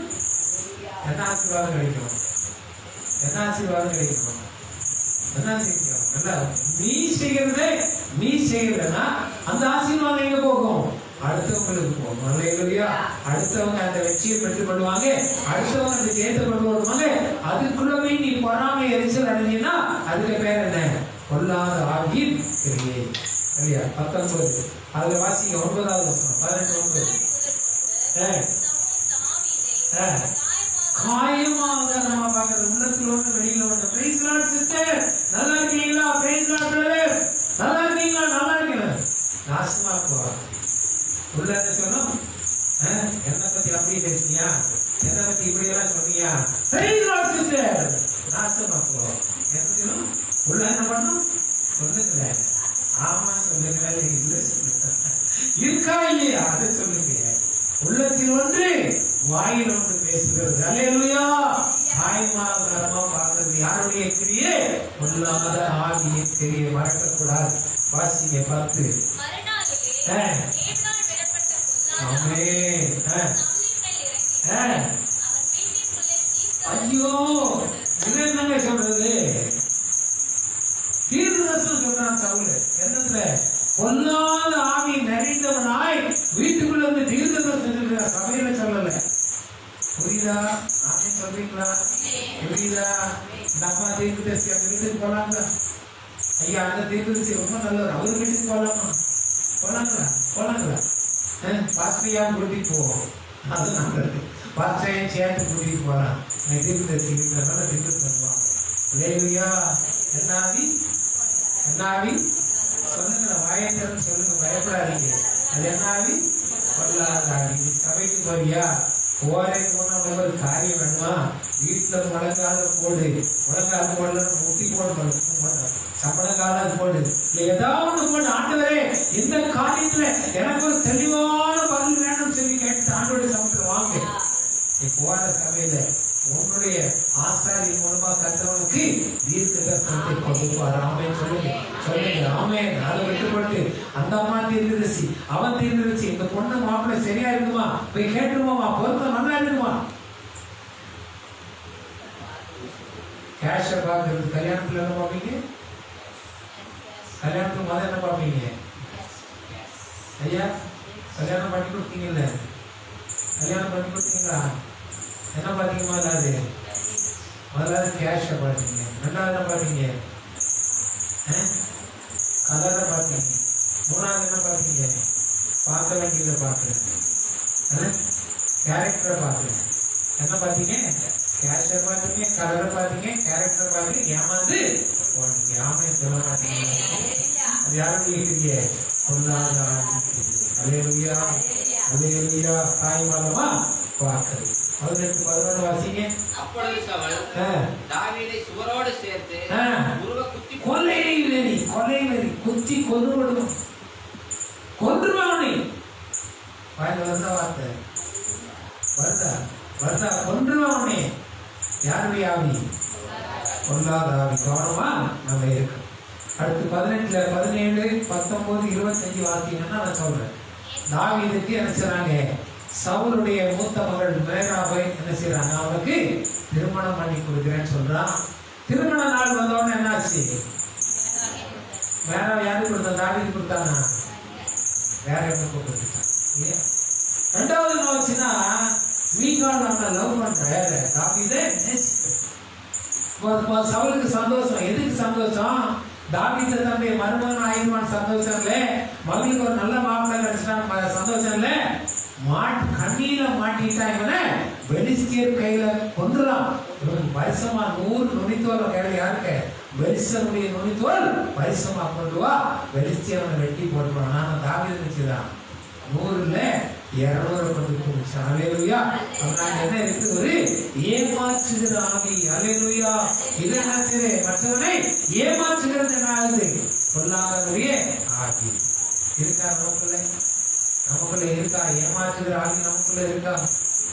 என்ன ஆசீர்வாதம் கிடைக்கும்? என்ன ஆசீர்வாதம் கிடைக்கும்? என்ன செய்யணும்? நீ செய்கிறதே நீ செய்கிறனா அந்த ஆசீர்வாதம் எங்க போகும்? அடுத்தவங்களுக்கு போகும். அல்லேலூயா. அடுத்தவங்க அந்த வெற்றியை பெற்றுக் கொள்வாங்க, அடுத்தவங்க அதுக்கு ஏற்றுக்கொண்டு வருவாங்க. அதுக்குள்ளவே நீ பொறாமை எரிச்சல் அடைஞ்சினா அதுக்கு பேர் என்ன? பொல்லாத ஆவியின் கிரியை. இல்லையா? 19 அதுல வாசிங்க. 9வது வசனம் 18:9. காயமாக நம்ம பார்க்கிற உள்ளத்துல ஒண்ணு வெளியில ஒண்ணு. பிரைஸ் லார்ட் சிஸ்டர், நல்லா இருக்கீங்களா? பிரைஸ் லார்ட் பிரதர், நல்லா இருக்கீங்களா? நல்லா இருக்கேன். நாசமா போவா உள்ள என்ன சொன்னோம்? என்னை பத்தி அப்படி பேசுனியா, என்னை பத்தி இப்படி எல்லாம் சொன்னியா? பிரைஸ் லார்ட் சிஸ்டர், நாசமா போவா. என்ன சொன்னோம்? உள்ள என்ன பண்ணும்? சொல்லுங்க. ஆமா சொல்லுங்க, இல்ல சொல்லுங்க, இருக்கா இல்லையா அதை சொல்லுங்க. உள்ளத்தில் ஒன்று வாயில் ஒன்று பேசுகிறது. அல்லேலூயா. தாய்மாரமா பார்க்கிறது யாருடைய கிரியை? பொல்லாத ஆவியின் கிரியை. மறக்கக்கூடாது. வாசிங்க 10. ஐயோ என்ன சொல்றது? தீர்க்கதரிசனம் சொல்றான் சவுல். என்னத்துல? பொல்லாத ஆவி நிறைந்தவனாய் வீட்டுக்குள்ள வந்து தீர்க்கதரிசனம் சொல்றான், சபையில சொல்லல. புரியுதா? நானே சொல்றீங்களா? புரியுதா? இந்த அம்மா தீர்க்கதரிசி அந்த வீட்டுக்கு போலாங்களா? ஐயா அந்த தீர்க்கதரிசி ரொம்ப நல்லவர், அவர் வீட்டுக்கு போலாமா? போலாங்களா? பாஸ்டரையா கூட்டிட்டு போவோம், அது நல்லது. பாஸ்டரையும் சேர்த்து கூட்டிட்டு போலாம். தீர்க்கதரிசி வீட்டுல தீர்க்கதரிசி பண்ணுவாங்க. அல்லேலூயா. என்ன ஆவி? சொல்லுங்க, வாயத்திறன்னு சொல்லுங்க, பயப்படாதீங்க. அது என்ன ஆவி? பொல்லாத ஆவி. சபைக்கு போறியா? போறேன்னு போனா ஒரு காரியம் வேணுமா? வீட்டுல முழங்கால போடு, முழங்கால போடல முட்டி போட சப்பனங்கால போடு, ஏதாவது போடு. ஆண்டவரே இந்த காரியத்துல எனக்கு ஒரு தெளிவான பதில் வேணும் சொல்லி கேட்டு ஆண்டோட சமத்துல வாங்க. நீ போற சபையில உன்னுடைய ஆசாரி மூலமா கற்றவனுக்கு தீர்க்க தரிசனத்தை கொடுப்பார். ஆமென் சொல்லுங்க, சொல்லுங்க ஆமென். அதை விட்டுப்பட்டு அந்த அம்மா தீர்க்கதரிசி, அவன் தீர்க்கதரிசி, இந்த பொண்ணு மாப்பிள்ளை சரியா இருக்குமா, போய் கேட்டுருவோமா, பொருத்தம் நல்லா இருக்குமா? கேஷ பாக்குறது. கல்யாணத்துல என்ன பார்ப்பீங்க? கல்யாணத்துக்கு முதல்ல என்ன பார்ப்பீங்க? ஐயா கல்யாணம் பண்ணி கொடுத்தீங்கல்ல, கல்யாணம் பண்ணி கொடுத்தீங்களா? என்ன பார்த்தீங்க? முதலாவது கேஷ பார்த்தீங்க, ரெண்டாவது என்ன பார்த்தீங்க? கலரை பார்த்தீங்க, மூணாவது என்ன பார்த்தீங்க? பார்க்க வேண்டியதை பார்க்குறேன், கேரக்டரை பார்க்குறேன். என்ன பார்த்தீங்க? கேஷ பார்த்தீங்க, கலரை பார்த்தீங்க, கேரக்டரை பார்த்தீங்க, ஏமாந்து யாமே சொல்ல பார்த்தீங்க. அது யாருடைய கிரியை? பொல்லாத அல்லேலூயா, அல்லேலூயா. தாய்மாரமா பார்க்கிறது. 18-11 வாசிங்க. அப்பொழுது சவுல் தாவீதை சுவரோடு சேர்த்து கொலை வெறி குத்தி கொன்றுவிடும், கொன்றுவானே. வாயில வருதா வார்த்தை? வருதா? கொன்றுவானே. யாருடைய ஆவி? பொல்லாத ஆவி. கவனமா நம்ம இருக்கு. அடுத்து 18, 17, 19, 25 வாசிங்கன்னா நான் சொல்றேன். தாவீதுக்கு என்ன செய்றாங்க? சவுலுடைய மூத்த மகள் மேராபை என்ன செய்யறாங்க? அவனுக்கு திருமணம் பண்ணி கொடுக்கிறேன்னு சொல்றான். திருமண நாள் வந்தோடனே என்ன ஆச்சு? மேரா யாரு கொடுத்தா? தாவீது கொடுத்தானா? வேற என்ன கொடுத்துட்டான் இல்லையா? ரெண்டாவது என்ன ஆச்சுன்னா, மீகால் அவனை லவ் பண்ற, தாவீதை நேசிக்க. சவுலுக்கு சந்தோஷம். எதுக்கு சந்தோஷம்? தாவீது தன்னுடைய மருமகன் ஆயிடுவான் சந்தோஷம் இல்ல, மகளுக்கு ஒரு நல்ல மாப்பிள்ளை கிடைச்சிட்டான் சந்தோஷம் இல்ல. கண்ணியில மாட்டிட்டா இவனை பெலிஸ்தியர் கையில கொண்டுலாம். இவன் பரிசமா 100 நுனித்தோல் கையில யாருக்கு? பெலிஸ்தனுடைய நுனித்தோல் பரிசமா கொண்டு வா, பெலிஸ்தியவனை வெட்டி போட்டுருவான். நாம தாவீது நினைச்சுதான் 100 200 கொண்டு போச்சு. அல்லேலூயா. அவனால என்ன இருக்குது? ஒரு ஏமாற்றுகிற ஆவி. அல்லேலூயா. இது என்ன? மற்றவனை ஏமாற்றுகிறது என்ன ஆகுது? பொல்லாதவருடைய ஆவி இருக்கா நமக்குள்ள இருக்கா? ஏமாற்றுகிற ஆவி நமக்குள்ள இருக்கா?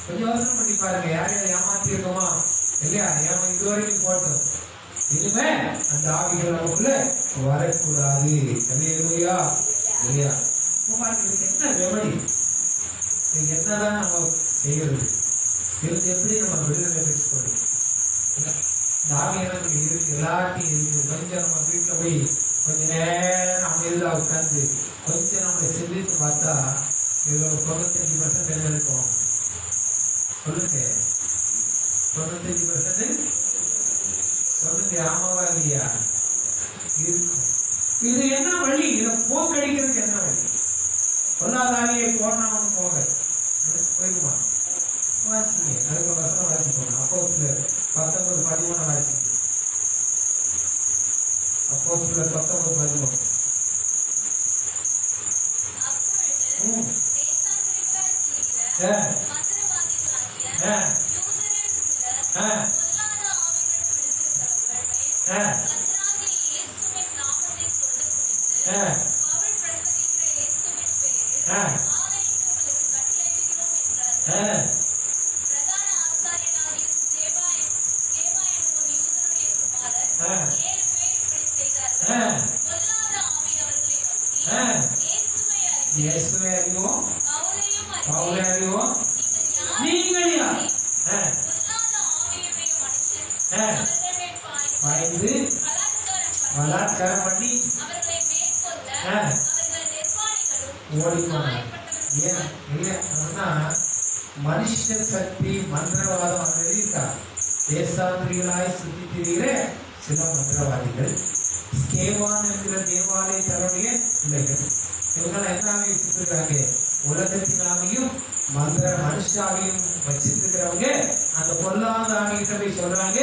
கொஞ்சம் யோசனை பண்ணி பாருங்க. யாரையும் ஏமாத்தி இருக்கோமா? இல்லையா? இதுவரைக்கும் போட்டோம். இனிமே அந்த ஆவிகள் நமக்குள்ள வரக்கூடாது. அல்லேலூயா. இல்லையா? இதுக்கு என்ன ரெமடி? இதுக்கு என்னதான் நம்ம செய்யறது? இதுக்கு எப்படி நம்ம விடுதலை பெற்றுக்கொள்ளும்? இந்த ஆவி எனக்கு இருக்கு, எல்லாத்தையும் இருக்கு. கொஞ்சம் நம்ம வீட்டுல போய் கொஞ்ச நேரம் அமைதியா உட்கார்ந்து கொஞ்சம் நம்ம சிந்தித்து பார்த்தா இதுல 95% என்ன இருக்கும்? சொல்லுங்க. 95% சொல்லுங்க. ஆமாவா இல்லையா? இருக்கும். இது என்ன வழி? இதை போக்கடிக்கிறதுக்கு என்ன வழி? பொல்லாதாரியை போனான்னு போக போயிருமா? வாசிங்க. அதுக்கு வசனம் வாசிப்போம். அப்போஸ்தலர் 19:13 வாசிங்க. அப்போஸ்தலர் 19:13. இயேசுவை அறிவோம், பவுலை அறிவோம், நீங்கள் யார்? பயந்து பலாத்காரம் பண்ணி ஓடிப்போனார். ஏன் இல்லைன்னா மனுஷ சக்தி மந்திரவாதம் அங்க இருக்கா? தேசாந்திரிகளாய் சுத்தித்திரிகிற சில மந்திரவாதிகள், ஸ்கேவான் என்கிற தேவாலய தன்னுடைய பிள்ளைகள், இவங்க என்ன வச்சிருக்காங்க? உலகத்தின் ஆவியும் மந்திர மனுஷாவையும் வச்சிருக்கிறவங்க அந்த பொல்லாத ஆவிகிட்ட போய் சொல்றாங்க,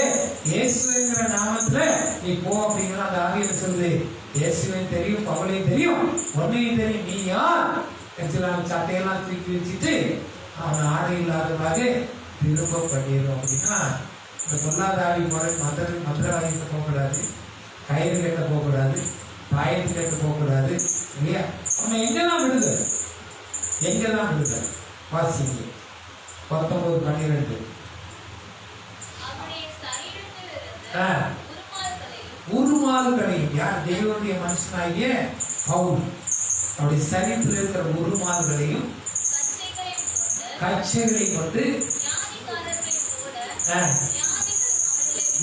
இயேசுங்கிற நாமத்துல நீ போ அப்படிங்கிற அந்த ஆவியில சொல்லுது. இயேசுவையும் தெரியும், பவுலையும் தெரியும், உன்னையும் தெரியும், நீ யார்? சட்டையெல்லாம் தூக்கி வச்சுட்டு அவன் ஆடை இல்லாததாக திரும்ப பண்ணிடும். அப்படின்னா இந்த பொல்லாத ஆவி முறை மந்திரவாதிகிட்ட போகக்கூடாது, கயிறு கட்ட போகக்கூடாது, தாயத்து கட்ட போகக்கூடாது. இல்லையா? அவன் எங்கெல்லாம் விடுது? எங்கெல்லாம் விடுது? வாசிங்க. 19:12. உருமால்களையும், யார்? தேவனுடைய மனுஷனாகிய பவுல் அவருடைய சரீரத்தில் இருக்கிற உருமால்களையும் கச்சைகளை கொண்டு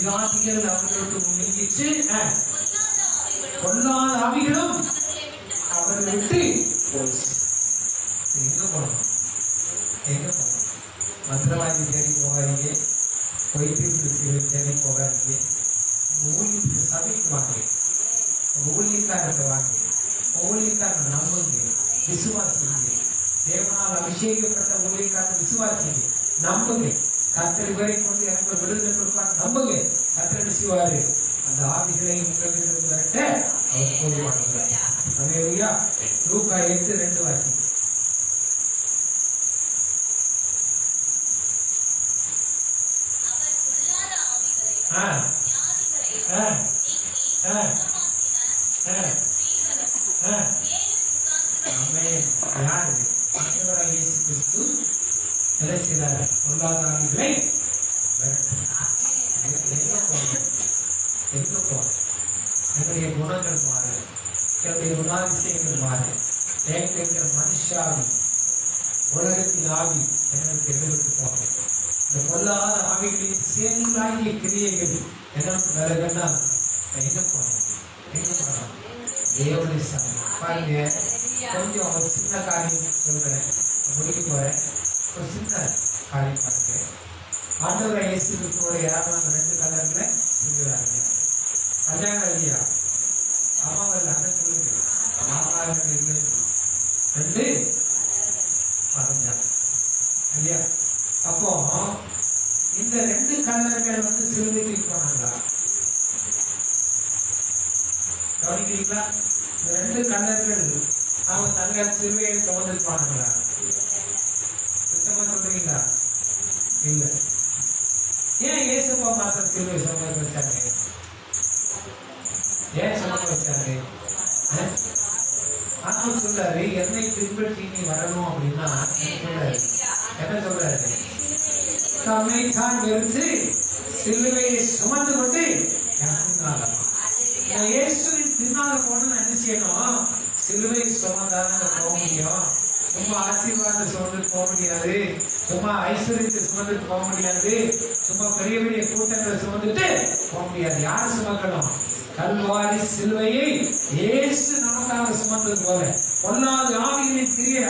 வியாதிகள் அவர்களுக்கு நீங்கிச்சு, பொல்லாத ஆவிகளும் அவர்களை விட்டு போச்சு. எங்க போனோம்? எங்க போனோம்? மந்திரவாதி தேடி போகாதீங்க, பொய்ப்பிற்கு தேடி போகாதீங்க. ஊழியத்துக்கு சபைக்கு வாங்க, ஊழியக்காரத்தை வாங்க, ஊழியக்காரனை நம்புங்க, விசுவாசிங்க. தேவனால் அபிஷேகப்பட்ட ஊழியக்காரத்தை விசுவாசிங்க, நம்புங்க. கர்த்தர் பேரை கொண்டு எனக்கு விடுதலை கொடுப்பார், நம்புங்க. கர்த்தர் செய்வாரு. அந்த ஆவிகளை உங்களுக்கு விரட்ட அவர் போதுமானவர். அல்லேலூயா. லூக்கா 8:2 வாசிங்க. பொல்லாதாரிகளை என்னுடைய குணங்கள் மாறு, என்னுடைய குணாதிசயங்கள் மாறு. இருக்கிற மனுஷாவி உலகத்தின் ஆவி எனக்கு எதிர்த்து போகும். இந்த பொல்லாத ஆவிகளின் சேர்ந்தாகிய கிரியைகள் எனக்கு விலகன்னா எங்க போனோம்? எங்க போனோம்? தேவனுடைய சமயம். பாருங்க, கொஞ்சம் ஒரு சின்ன காரியம் சொல்றேன், முடிக்க போறேன். ஒரு சின்ன காரியம் பாருங்க. ஆண்டவரை இயேசு கிறிஸ்துவோட யாரும் 2 கலர்ல செஞ்சுறாங்க. கல்யாணம் இல்லையா? அம்மாவில் அண்ணன் சொல்லுங்க, மாமாவின் இல்லை சொல்லுங்க. 2 மறைஞ்சாங்க இல்லையா? அப்போ இந்த 2 கல்லர்கள் சிலுவைக்கு போனாங்களா? கவனிக்கிறீங்களா? இந்த 2 கல்லர்கள் அவங்க தங்க சிலுவையை சுமந்திருப்பானுங்களா? சொல்றீங்களா? இல்ல. ஏன் இயேசுப்பா மாத்திரம் சிலுவை சுமக்க வச்சாங்க? ஏன் சுமக்க வச்சாங்க? ஆத்மா சொல்றாரு, என்னை பின்பற்றி நீ வரணும் அப்படின்னா சொல்றாரு, என்ன சொல்றாரு? தம்மை தான் வெறுத்து சிலுவையை சுமந்து கொண்டு இயேசுவின் பின்னால போன என்ன செய்யணும்? சிலுவை சுமந்தாங்க போக முடியும். சும்மா ஆசீர்வாதத்தை சுமந்துட்டு போக முடியாது, சும்மா ஐஸ்வர்யத்தை சுமந்துட்டு போக முடியாது, சும்மா பெரிய பெரிய கூட்டங்களை சுமந்துட்டு போக முடியாது. யார் சுமக்கணும்? கல்வாரி சிலுவையை இயேசு நமக்காக சுமந்தது போல பொல்லாத ஆவிகளின் கிரியை